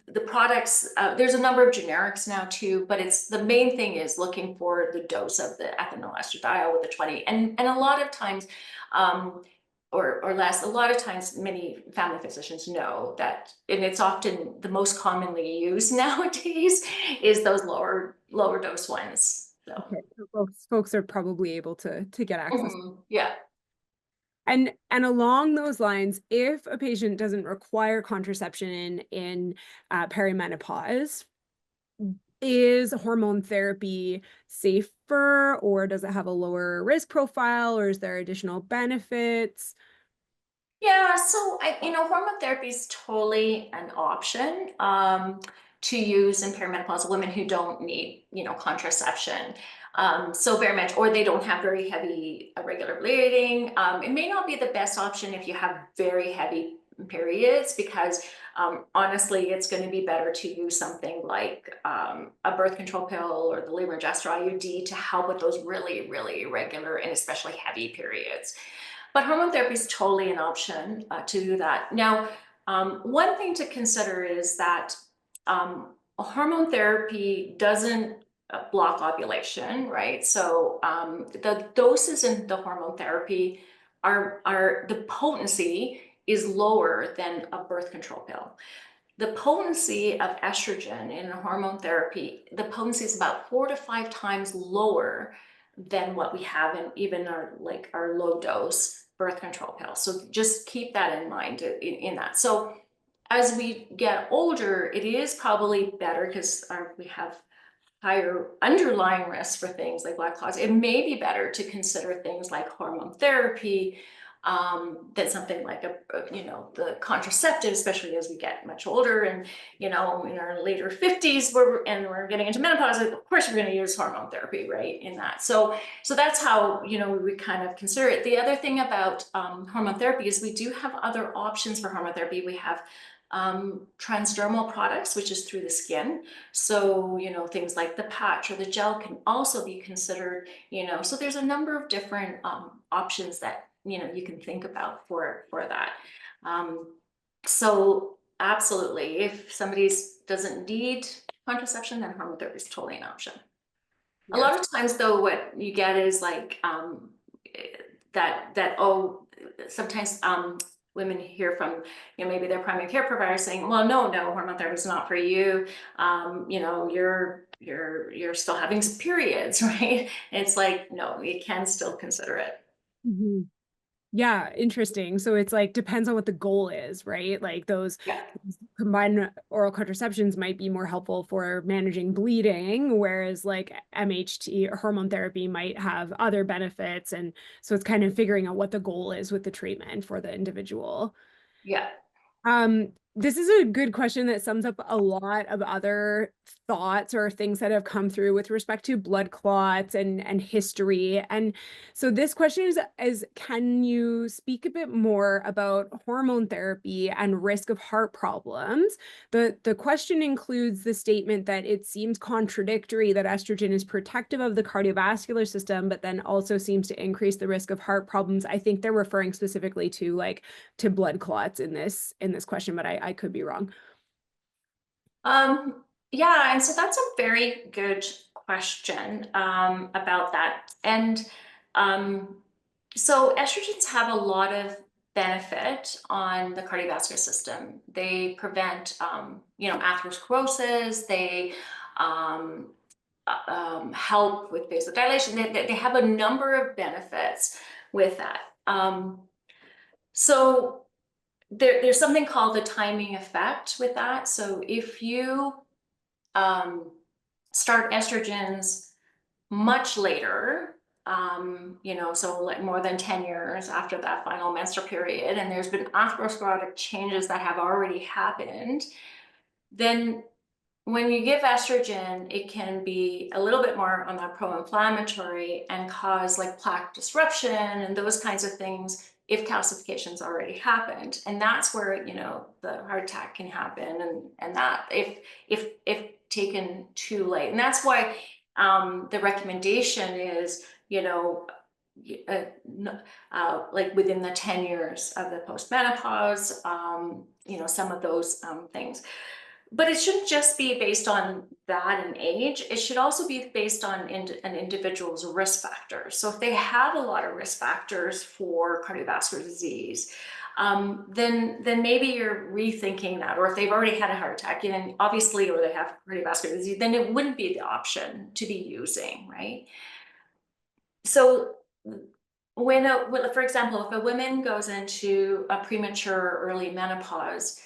the products, there's a number of generics now too, but it's the main thing is looking for the dose of the ethinyl estradiol with the 20. And a lot of times, or less, a lot of times many family physicians know that, and it's often the most commonly used nowadays is those lower dose ones. So Okay, so folks are probably able to get access. yeah. And along those lines, if a patient doesn't require contraception in perimenopause, is hormone therapy safer, or does it have a lower risk profile, or is there additional benefits? Yeah, so you know, hormone therapy is totally an option to use in perimenopausal women who don't need, you know, contraception. So very much, or they don't have very heavy irregular bleeding. It may not be the best option if you have very heavy periods, because honestly, it's going to be better to use something like a birth control pill or the Levonorgestrel IUD to help with those really, really irregular and especially heavy periods. But hormone therapy is totally an option to do that. Now, one thing to consider is that hormone therapy doesn't block ovulation, right? So the doses in the hormone therapy are the potency is lower than a birth control pill. The potency of estrogen in hormone therapy, the potency is about 4 to 5 times lower than what we have in even our low dose birth control pill. So just keep that in mind in that. So as we get older, it is probably better because we have higher underlying risks for things like blood clots. It may be better to consider things like hormone therapy than something like the contraceptive, especially as we get much older and, in our later 50s, we're getting into menopause. Of course, we're going to use hormone therapy, right? In that. So that's how, we kind of consider it. The other thing about hormone therapy is we do have other options for hormone therapy. We have transdermal products, which is through the skin. So, things like the patch or the gel can also be considered, so there's a number of different options that, you can think about for that. So absolutely, if somebody doesn't need contraception, then hormone therapy is totally an option. Yes. A lot of times though, what you get is like sometimes women hear from, maybe their primary care provider saying, well, no, hormone therapy is not for you. You're still having some periods, right? And it's like, no, you can still consider it. Mm-hmm. Yeah, interesting. So it's like depends on what the goal is, right? Like those combined oral contraceptions might be more helpful for managing bleeding, whereas like MHT or hormone therapy might have other benefits. And so it's kind of figuring out what the goal is with the treatment for the individual. Yeah. This is a good question that sums up a lot of other thoughts or things that have come through with respect to blood clots and history. And so this question is can you speak a bit more about hormone therapy and risk of heart problems? The question includes the statement that it seems contradictory that estrogen is protective of the cardiovascular system, but then also seems to increase the risk of heart problems. I think they're referring specifically to blood clots in this question, but I could be wrong. Yeah, and so that's a very good question about that. And so estrogens have a lot of benefit on the cardiovascular system. They prevent, atherosclerosis. They help with vasodilation. They have a number of benefits with that. So there's something called the timing effect with that. So if you start estrogens much later, so like more than 10 years after that final menstrual period, and there's been atherosclerotic changes that have already happened, then when you give estrogen, it can be a little bit more on the pro-inflammatory and cause like plaque disruption and those kinds of things if calcification's already happened. And that's where, the heart attack can happen and that if taken too late. And that's why the recommendation is, like within the 10 years of the postmenopause, some of those things. But it shouldn't just be based on that and age. It should also be based on an individual's risk factors. So if they have a lot of risk factors for cardiovascular disease, then maybe you're rethinking that. Or if they've already had a heart attack, and obviously, or they have cardiovascular disease, then it wouldn't be the option to be using, right? So for example, if a woman goes into a premature or early menopause,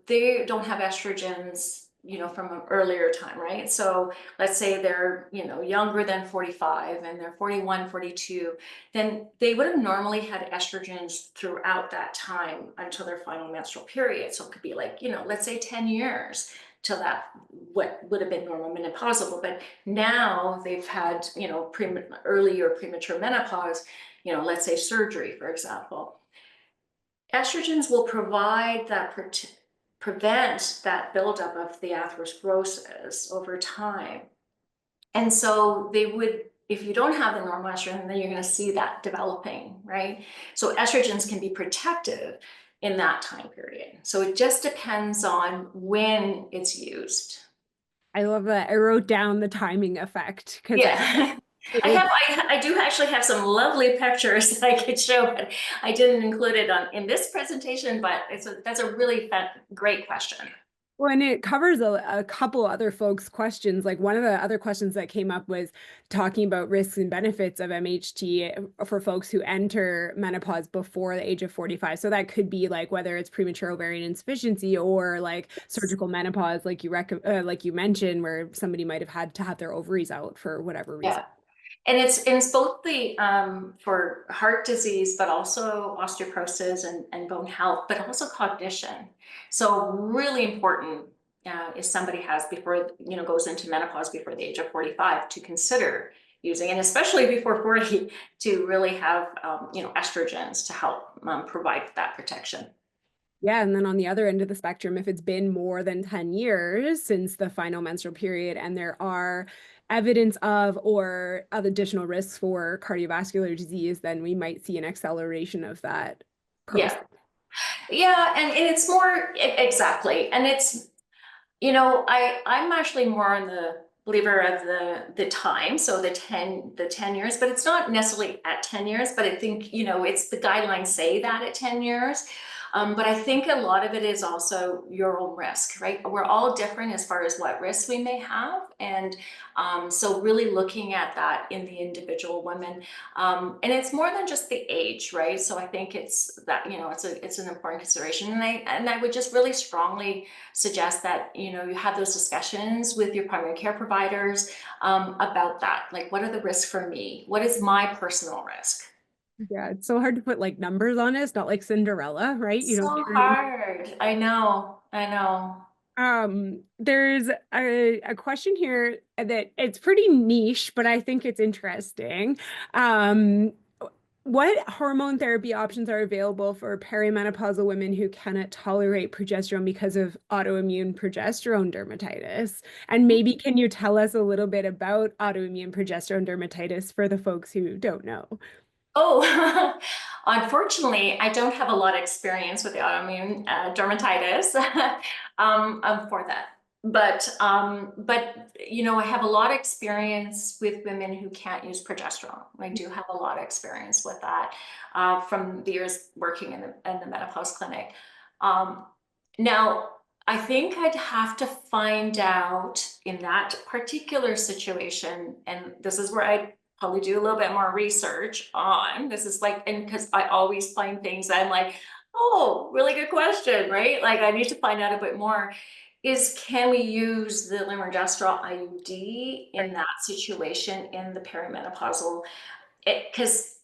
they don't have estrogens, from an earlier time, right? So let's say they're, younger than 45 and they're 41, 42, then they would have normally had estrogens throughout that time until their final menstrual period. So it could be like, let's say 10 years till that, what would have been normal menopausal. But now they've had, early or premature menopause, let's say surgery, for example. Estrogens will provide that, prevent that buildup of the atherosclerosis over time. And so they would, if you don't have the normal estrogen, then you're going to see that developing, right? So estrogens can be protective in that time period. So it just depends on when it's used. I love that. I wrote down the timing effect because yeah. I do actually have some lovely pictures that I could show, but I didn't include it in this presentation, but that's a really great question. Well, and it covers a couple other folks' questions. Like one of the other questions that came up was talking about risks and benefits of MHT for folks who enter menopause before the age of 45. So that could be like whether it's premature ovarian insufficiency or like surgical menopause, like you mentioned, where somebody might have had to have their ovaries out for whatever reason. And it's both the for heart disease, but also osteoporosis and bone health, but also cognition. So really important if somebody has before, goes into menopause before the age of 45 to consider using, and especially before 40, to really have, estrogens to help provide that protection. Yeah, and then on the other end of the spectrum, if it's been more than 10 years since the final menstrual period and there are evidence of or additional risks for cardiovascular disease, then we might see an acceleration of that process. Yeah, and it's more exactly, and it's I'm actually more on the believer of the time, so the 10 years, but it's not necessarily at 10 years, but I think it's the guidelines say that at 10 years. But I think a lot of it is also your own risk, right? We're all different as far as what risks we may have. And so really looking at that in the individual women. And it's more than just the age, right? So I think it's that, it's an important consideration. And I would just really strongly suggest that, you have those discussions with your primary care providers about that. Like, what are the risks for me? What is my personal risk? Yeah, it's so hard to put like numbers on it. It's not like Cinderella, right? You don't So get your name. hard. I know. There's a question here that it's pretty niche, but I think it's interesting. What hormone therapy options are available for perimenopausal women who cannot tolerate progesterone because of autoimmune progesterone dermatitis? And maybe can you tell us a little bit about autoimmune progesterone dermatitis for the folks who don't know? Oh, unfortunately, I don't have a lot of experience with the autoimmune dermatitis for that. But I have a lot of experience with women who can't use progesterone. I do have a lot of experience with that from the years working in the menopause clinic. Now, I think I'd have to find out in that particular situation, and this is where I probably do a little bit more research on. This is like, and because I always find things I'm like, oh, really good question, right? Like I need to find out a bit more. Can we use the levonorgestrel IUD in that situation in the perimenopausal? Because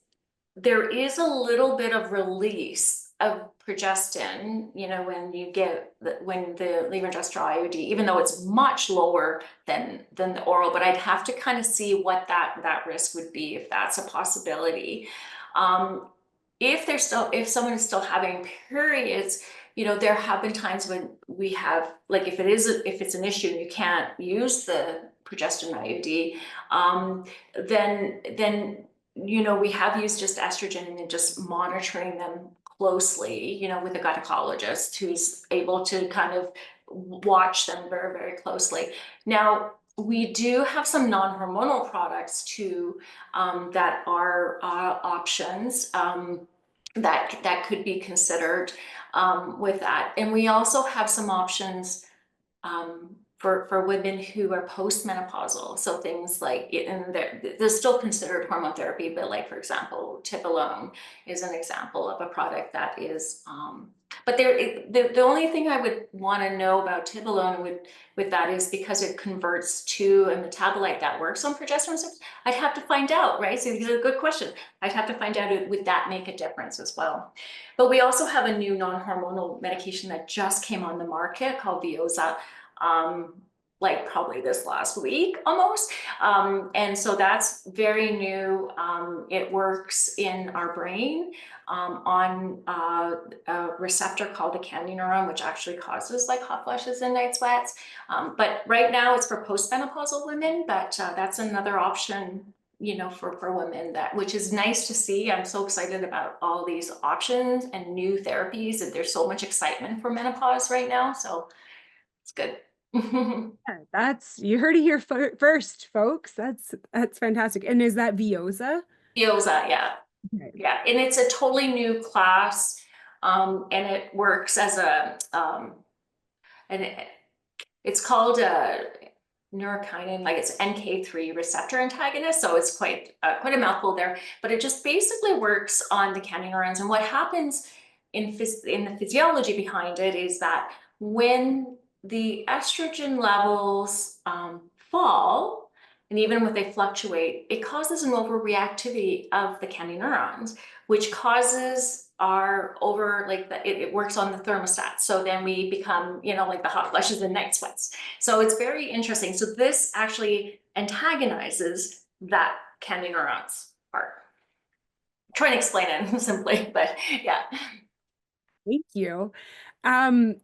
there is a little bit of release of progestin, when the levonorgestrel IUD, even though it's much lower than the oral, but I'd have to kind of see what that risk would be if that's a possibility. If someone is still having periods, there have been times when we have, like, if it's an issue and you can't use the progestin IUD, then we have used just estrogen and just monitoring them closely, with a gynecologist who's able to kind of watch them very, very closely. Now, we do have some non-hormonal products too that are options that could be considered with that. And we also have some options for women who are postmenopausal. So things like, and they're still considered hormone therapy, but like, for example, Tibolone is an example of a product that is, but the only thing I would want to know about Tibolone with that is because it converts to a metabolite that works on progesterone. I'd have to find out, right? So these are a good question. I'd have to find out, would that make a difference as well? But we also have a new non-hormonal medication that just came on the market called Veoza, like probably this last week almost. And so that's very new. It works in our brain on a receptor called the candy neuron, which actually causes like hot flushes and night sweats. But right now it's for postmenopausal women, but that's another option, for women, which is nice to see. I'm so excited about all these options and new therapies, and there's so much excitement for menopause right now. So it's good. You heard it here first, folks. That's fantastic. And is that Veoza? Veoza, yeah. Okay. Yeah, and it's a totally new class, and it works as it's called a neurokinin, like it's NK3 receptor antagonist. So it's quite a mouthful there, but it just basically works on the candy neurons. And what happens in the physiology behind it is that when the estrogen levels fall, and even when they fluctuate, it causes an overreactivity of the candy neurons, which causes it works on the thermostat. So then we become, like the hot flushes and night sweats. So it's very interesting. So this actually antagonizes that candy neurons part. I'm trying to explain it simply, but yeah. Thank you. A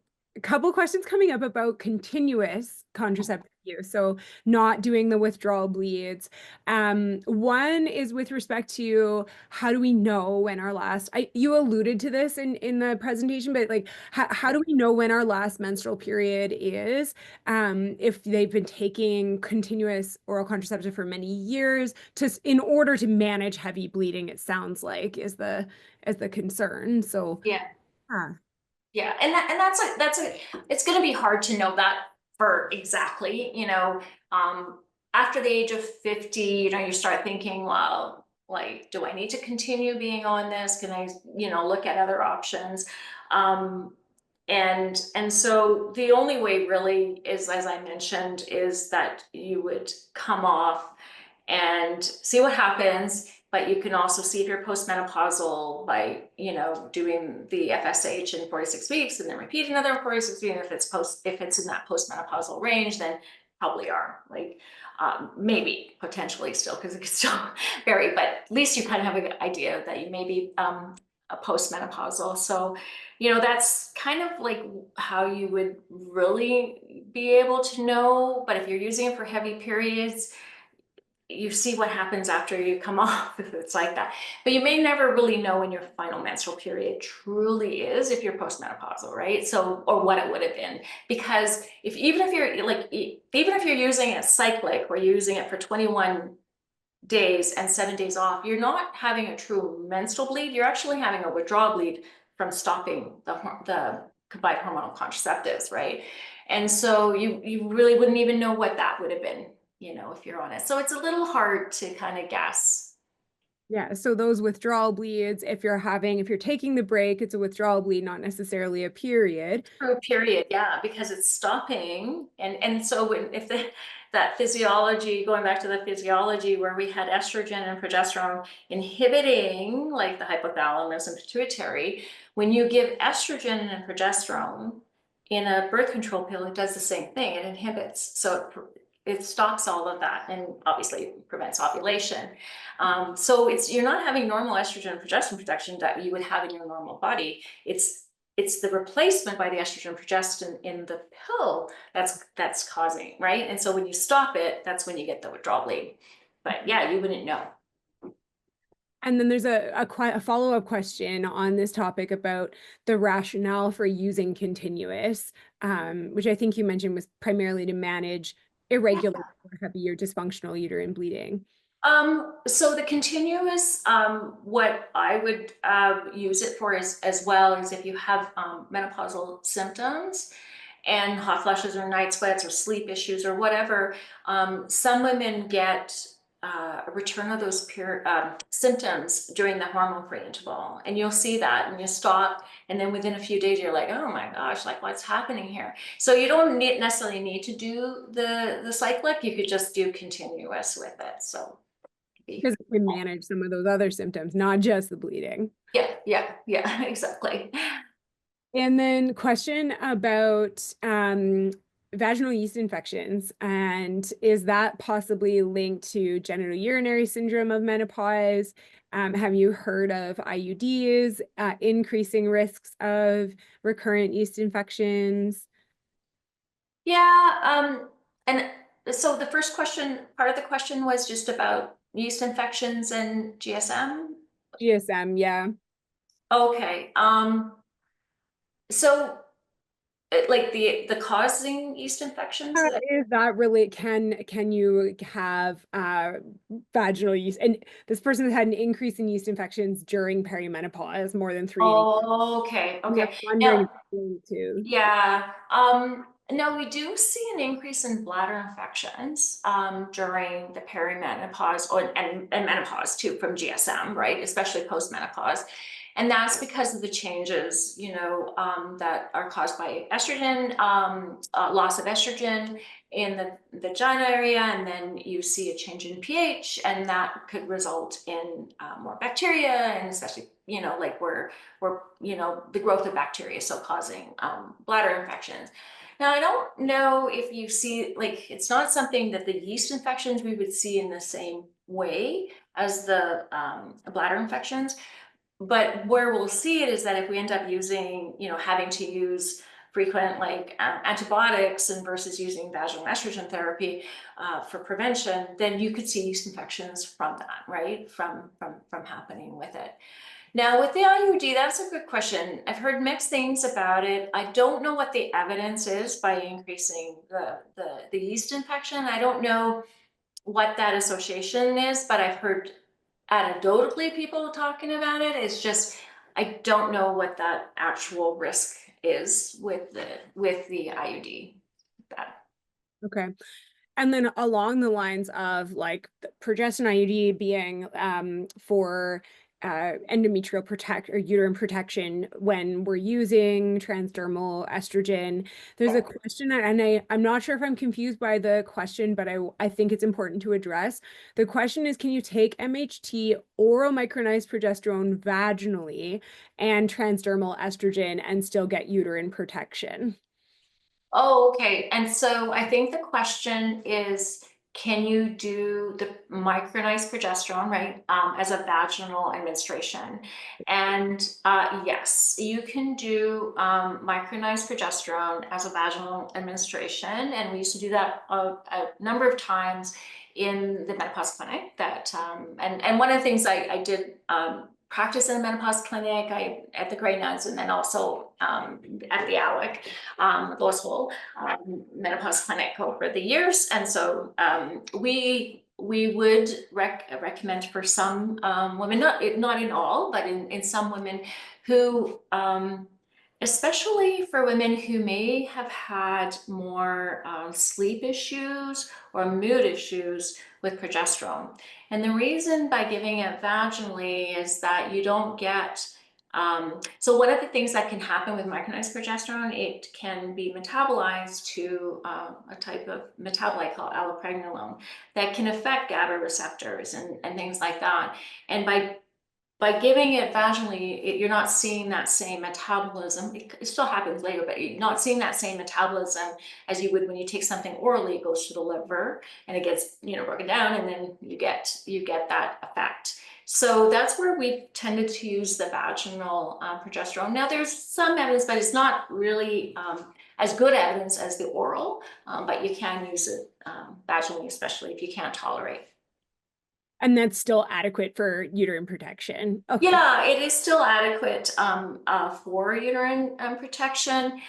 couple questions coming up about continuous contraceptive use, so not doing the withdrawal bleeds. One is with respect to how do we know when our last, you alluded to this in the presentation, but like how do we know when our last menstrual period is, if they've been taking continuous oral contraceptive for many years in order to manage heavy bleeding, it sounds like is the concern. So Yeah. huh. Yeah, and it's going to be hard to know that for exactly, after the age of 50, you start thinking, well, like, do I need to continue being on this? Can I, look at other options? And so the only way really is, as I mentioned, is that you would come off and see what happens. But you can also see if you're postmenopausal by, doing the FSH in 46 weeks and then repeat another 46 weeks. If it's in that postmenopausal range, then probably are like, maybe potentially still, because it could still vary, but at least you kind of have an idea that you may be a postmenopausal. So, that's kind of like how you would really be able to know. But if you're using it for heavy periods, you see what happens after you come off, if it's like that. But you may never really know when your final menstrual period truly is if you're postmenopausal, right? So, or what it would have been. Because even if you're using it cyclic, or you're using it for 21 days and 7 days off, you're not having a true menstrual bleed. You're actually having a withdrawal bleed from stopping the combined hormonal contraceptives, right? And so you really wouldn't even know what that would have been, if you're on it. So it's a little hard to kind of guess. Yeah, so those withdrawal bleeds, if you're taking the break, it's a withdrawal bleed, not necessarily a period. For a period, yeah, because it's stopping. And so that physiology, going back to the physiology where we had estrogen and progesterone inhibiting like the hypothalamus and pituitary, when you give estrogen and progesterone in a birth control pill, it does the same thing. It inhibits. So it stops all of that and obviously prevents ovulation. So you're not having normal estrogen and progesterone production that you would have in your normal body. It's the replacement by the estrogen and progesterone in the pill that's causing, right? And so when you stop it, that's when you get the withdrawal bleed. But yeah, you wouldn't know. And then there's a follow-up question on this topic about the rationale for using continuous, which I think you mentioned was primarily to manage irregular or heavy or dysfunctional uterine bleeding. So the continuous, what I would use it for is, as well, is if you have menopausal symptoms and hot flushes or night sweats or sleep issues or whatever. Some women get a return of those symptoms during the hormone-free interval, and you'll see that, and you stop, and then within a few days you're like, oh my gosh, like what's happening here? So you don't necessarily need to do the cyclic. You could just do continuous with it. So because it can manage some of those other symptoms, not just the bleeding. Yeah, exactly. And then question about vaginal yeast infections, and is that possibly linked to genital urinary syndrome of menopause? Have you heard of IUDs increasing risks of recurrent yeast infections? Yeah, and so the first question, part of the question was just about yeast infections and GSM. GSM, yeah. Okay. So like the causing yeast infections? Is that really, can you have vaginal yeast? And this person has had an increase in yeast infections during perimenopause, more than 3 weeks. Oh, okay. Wondering Now, yeah. No, we do see an increase in bladder infections during the perimenopause and menopause too, from GSM, right? Especially postmenopause. And that's because of the changes, that are caused by estrogen, loss of estrogen in the vagina area, and then you see a change in pH, and that could result in more bacteria, and especially, like where the growth of bacteria, so causing bladder infections. Now, I don't know if you see, like, it's not something that the yeast infections we would see in the same way as the bladder infections. But where we'll see it is that if we end up using, having to use frequent like antibiotics and versus using vaginal estrogen therapy for prevention, then you could see yeast infections from that, right? From happening with it. Now, with the IUD, that's a good question. I've heard mixed things about it. I don't know what the evidence is by increasing the yeast infection. I don't know what that association is, but I've heard anecdotally people talking about it. It's just, I don't know what that actual risk is with the IUD. Okay. And then along the lines of like the progestin IUD being for endometrial uterine protection when we're using transdermal estrogen, there's a question, and I'm not sure if I'm confused by the question, but I think it's important to address. The question is, can you take MHT, oral micronized progesterone vaginally, and transdermal estrogen and still get uterine protection? Oh, okay. And so I think the question is, can you do the micronized progesterone, right, as a vaginal administration? And yes, you can do micronized progesterone as a vaginal administration. And we used to do that a number of times in the menopause clinic. And one of the things I did practice in the menopause clinic, at the Grey Nuns, and then also at the ALEC, Lois Hole menopause clinic over the years. And so we would recommend for some women, not in all, but in some women who, especially for women who may have had more sleep issues or mood issues with progesterone. And the reason by giving it vaginally is that you don't get, so one of the things that can happen with micronized progesterone, it can be metabolized to a type of metabolite called allopregnolone that can affect GABA receptors and things like that. And by giving it vaginally, you're not seeing that same metabolism. It still happens later, but you're not seeing that same metabolism as you would when you take something orally. It goes to the liver and it gets broken down, and then you get that effect. So that's where we tended to use the vaginal progesterone. Now there's some evidence, but it's not really as good evidence as the oral, but you can use it vaginally, especially if you can't tolerate. And that's still adequate for uterine protection. Okay. Yeah, it is still adequate for uterine protection.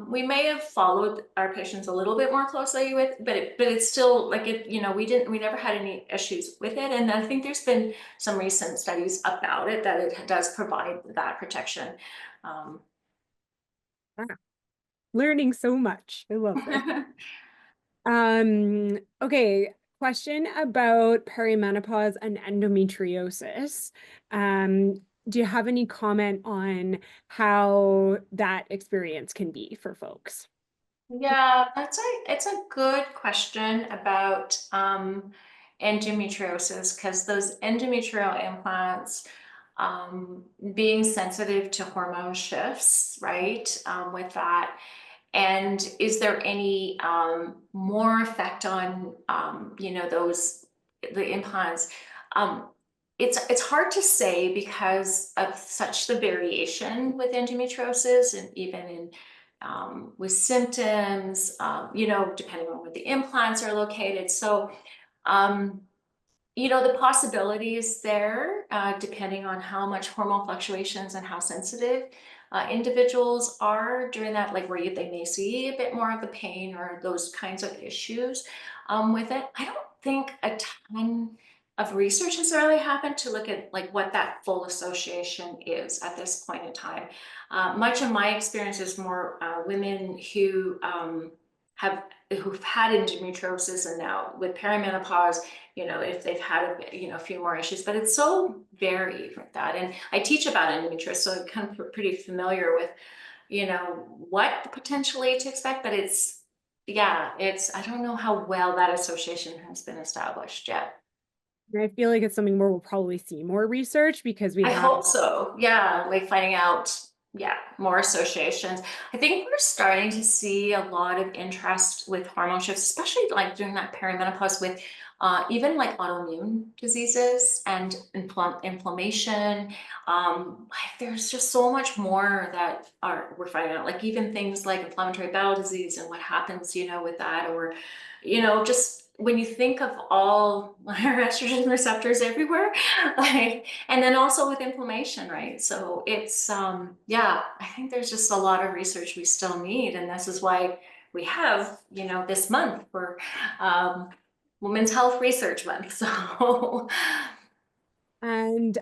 We may have followed our patients a little bit more closely but it's still like it. We never had any issues with it, and I think there's been some recent studies about it that it does provide that protection. Wow. Learning so much. I love it. Okay. Question about perimenopause and endometriosis. Do you have any comment on how that experience can be for folks? Yeah, it's a good question about endometriosis, because those endometrial implants, being sensitive to hormone shifts, right, with that. And is there any more effect on, the implants? It's hard to say because of such the variation with endometriosis, and even in with symptoms, depending on where the implants are located. So, the possibility is there, depending on how much hormone fluctuations and how sensitive individuals are during that, like where they may see a bit more of the pain or those kinds of issues with it. I don't think a ton of research has really happened to look at like what that full association is at this point in time. Much of my experience is more women who have who've had endometriosis and now with perimenopause, if they've had a few more issues, but it's so varied with that. And I teach about endometriosis, so I'm kind of pretty familiar with, what potentially to expect, but I don't know how well that association has been established yet. And I feel like it's something where we'll probably see more research because we I have. hope so. Yeah, like finding out, more associations. I think we're starting to see a lot of interest with hormone shifts, especially like during that perimenopause with even like autoimmune diseases and inflammation. There's just so much more that we're finding out, like even things like inflammatory bowel disease and what happens, with that, or, just when you think of all our estrogen receptors everywhere, like, and then also with inflammation, right? So it's, I think there's just a lot of research we still need. And this is why we have, this month for Women's Health Research Month. So, And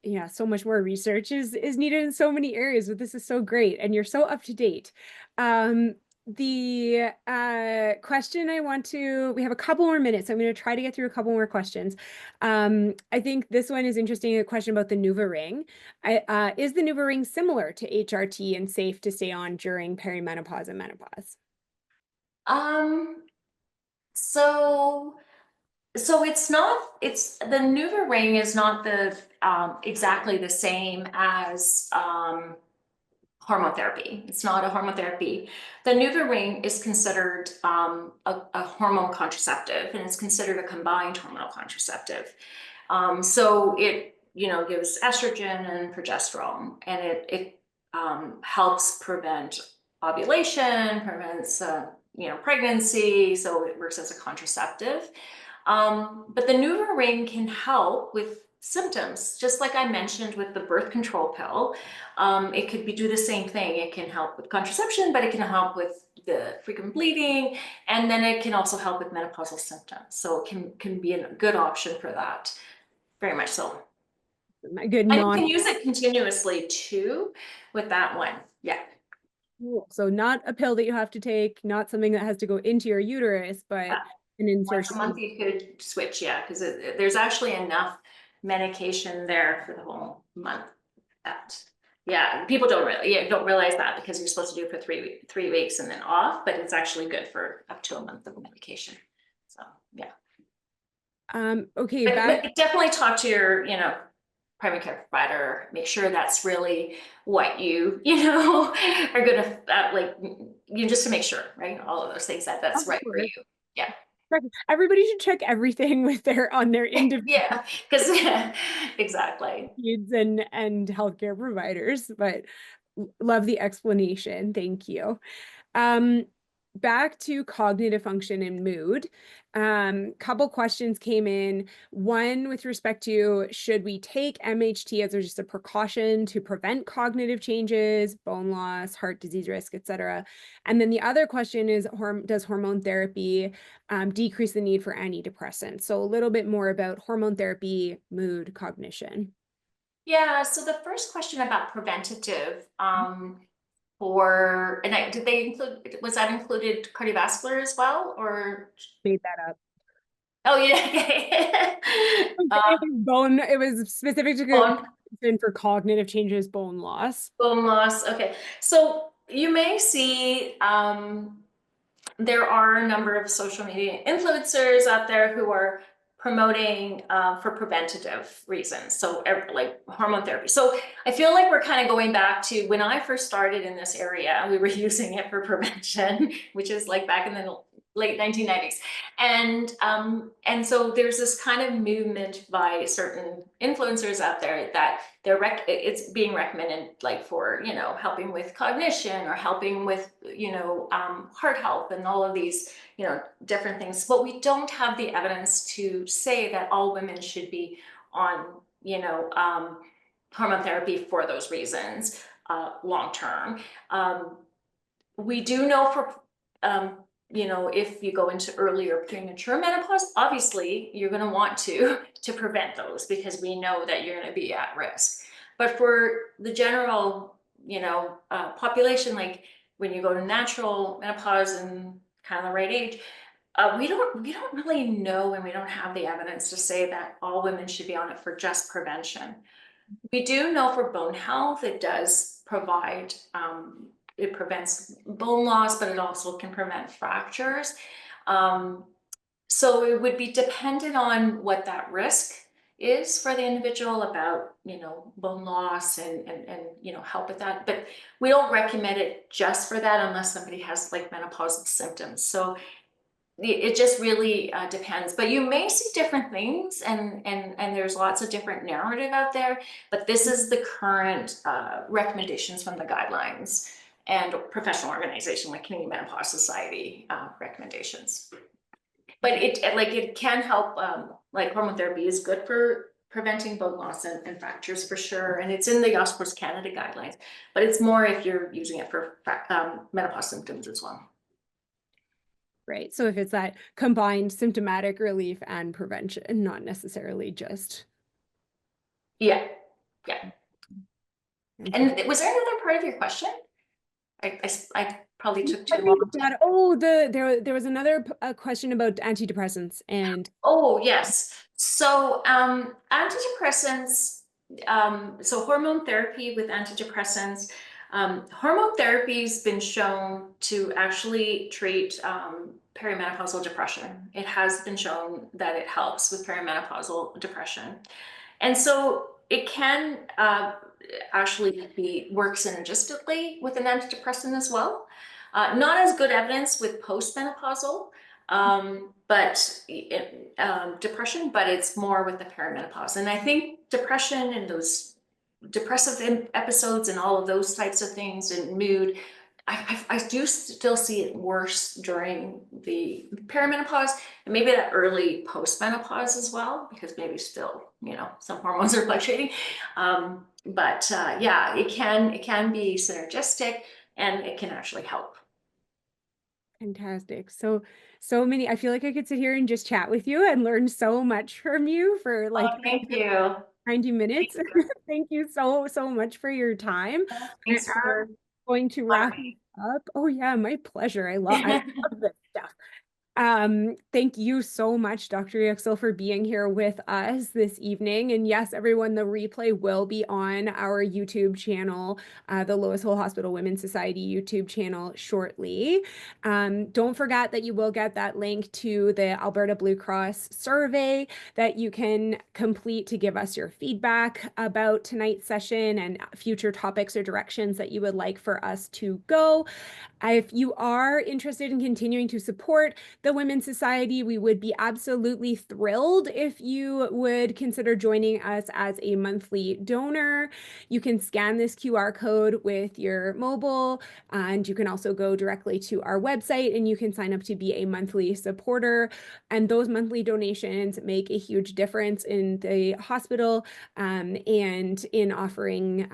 yeah, so much more research is needed in so many areas, but this is so great and you're so up to date. The question we have a couple more minutes, so I'm going to try to get through a couple more questions. I think this one is interesting, a question about the NuvaRing. Is the NuvaRing similar to HRT and safe to stay on during perimenopause and menopause? So it's not, the NuvaRing is not exactly the same as hormone therapy. It's not a hormone therapy. The NuvaRing is considered a hormone contraceptive, and it's considered a combined hormonal contraceptive. So it, gives estrogen and progesterone, and it helps prevent ovulation, prevents, pregnancy. So it works as a contraceptive. But the NuvaRing can help with symptoms, just like I mentioned with the birth control pill. It could do the same thing. It can help with contraception, but it can help with the frequent bleeding, and then it can also help with menopausal symptoms. So it can be a good option for that. Very much so. My good And you can use it continuously too with that one. Yeah. So not a pill that you have to take, not something that has to go into your uterus, but an insertion. Once a month you could switch, because there's actually enough medication there for the whole month. People don't realize that, because you're supposed to do it for 3 weeks and then off, but it's actually good for up to a month of medication. So okay, but definitely talk to your primary care provider. Make sure that's really what you are gonna just to make sure, right? All of those things that's right for you. Yeah. Everybody should check everything on their individual because exactly needs and healthcare providers, but love the explanation. Thank you. Back to cognitive function and mood. Couple questions came in. One with respect to, should we take MHT as just a precaution to prevent cognitive changes, bone loss, heart disease risk, etc.? And then the other question is, does hormone therapy decrease the need for antidepressants? So a little bit more about hormone therapy, mood, cognition. Yeah, so the first question about preventative, did they include, was that included cardiovascular as well, or? Made that up. Oh yeah. Bone, it was specific to Bone. for cognitive changes, bone loss. Bone loss, okay. So you may see, there are a number of social media influencers out there who are promoting for preventative reasons, so like hormone therapy. So I feel like we're kind of going back to when I first started in this area. We were using it for prevention, which is like back in the late 1990s, and so there's this kind of movement by certain influencers out there that it's being recommended, like for helping with cognition or helping with heart health and all of these different things, but we don't have the evidence to say that all women should be on hormone therapy for those reasons long term. We do know for if you go into early or premature menopause, obviously you're going to want to prevent those, because we know that you're going to be at risk. But for the general population, like when you go to natural menopause and kind of the right age. We don't really know, and we don't have the evidence to say that all women should be on it for just prevention. We do know for bone health, it does provide, it prevents bone loss, but it also can prevent fractures. So it would be dependent on what that risk is for the individual about, bone loss and help with that. But we don't recommend it just for that unless somebody has like menopausal symptoms. So it just really depends, but you may see different things, and there's lots of different narrative out there, but this is the current recommendations from the guidelines and professional organization like Canadian Menopause Society recommendations. But it can help, like hormone therapy is good for preventing bone loss and fractures for sure, and it's in the Osteoporosis Canada guidelines, but it's more if you're using it for menopause symptoms as well. Right. So if it's that combined symptomatic relief and prevention, not necessarily just. Yeah. And was there another part of your question? I probably took too long. There was another question about antidepressants and. Oh, yes. So antidepressants, so hormone therapy with antidepressants, hormone therapy's been shown to actually treat perimenopausal depression. It has been shown that it helps with perimenopausal depression. And so it can actually work synergistically with an antidepressant as well. Not as good evidence with postmenopausal depression, but it's more with the perimenopause. And I think depression and those depressive episodes and all of those types of things and mood, I do still see it worse during the perimenopause and maybe that early postmenopause as well, because maybe still, some hormones are fluctuating. Yeah, it can be synergistic and it can actually help. Fantastic. So many, I feel like I could sit here and just chat with you and learn so much from you for like thank you. 90 minutes. Thank you so much for your time. Thanks for going to wrap up. Oh yeah, my pleasure. I love this stuff. Thank you so much, Dr. Yuksel, for being here with us this evening. And yes, everyone, the replay will be on our YouTube channel, the Lois Hole Hospital Women's Society YouTube channel shortly. Don't forget that you will get that link to the Alberta Blue Cross survey that you can complete to give us your feedback about tonight's session and future topics or directions that you would like for us to go. If you are interested in continuing to support the Women's Society, we would be absolutely thrilled if you would consider joining us as a monthly donor. You can scan this QR code with your mobile, and you can also go directly to our website and you can sign up to be a monthly supporter. And those monthly donations make a huge difference in the hospital and in offering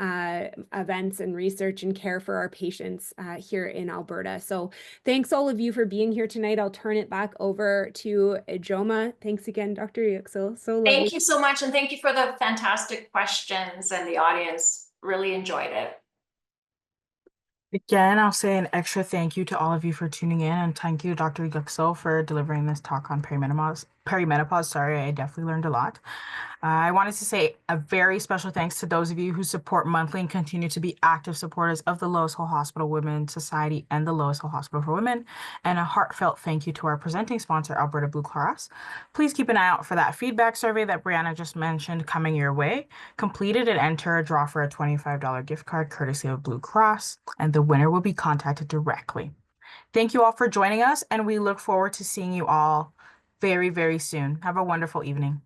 events and research and care for our patients here in Alberta. So thanks all of you for being here tonight. I'll turn it back over to Ijoma. Thanks again, Dr. Yuksel. So lovely. Thank you so much. And thank you for the fantastic questions and the audience. Really enjoyed it. Again, I'll say an extra thank you to all of you for tuning in, and thank you, Dr. Yuksel, for delivering this talk on perimenopause. Sorry, I definitely learned a lot. I wanted to say a very special thanks to those of you who support monthly and continue to be active supporters of the Lois Hole Hospital Women's Society and the Lois Hole Hospital for Women, and a heartfelt thank you to our presenting sponsor, Alberta Blue Cross. Please keep an eye out for that feedback survey that Brianna just mentioned coming your way. Complete it and enter a draw for a $25 gift card courtesy of Blue Cross, and the winner will be contacted directly. Thank you all for joining us, and we look forward to seeing you all very, very soon. Have a wonderful evening.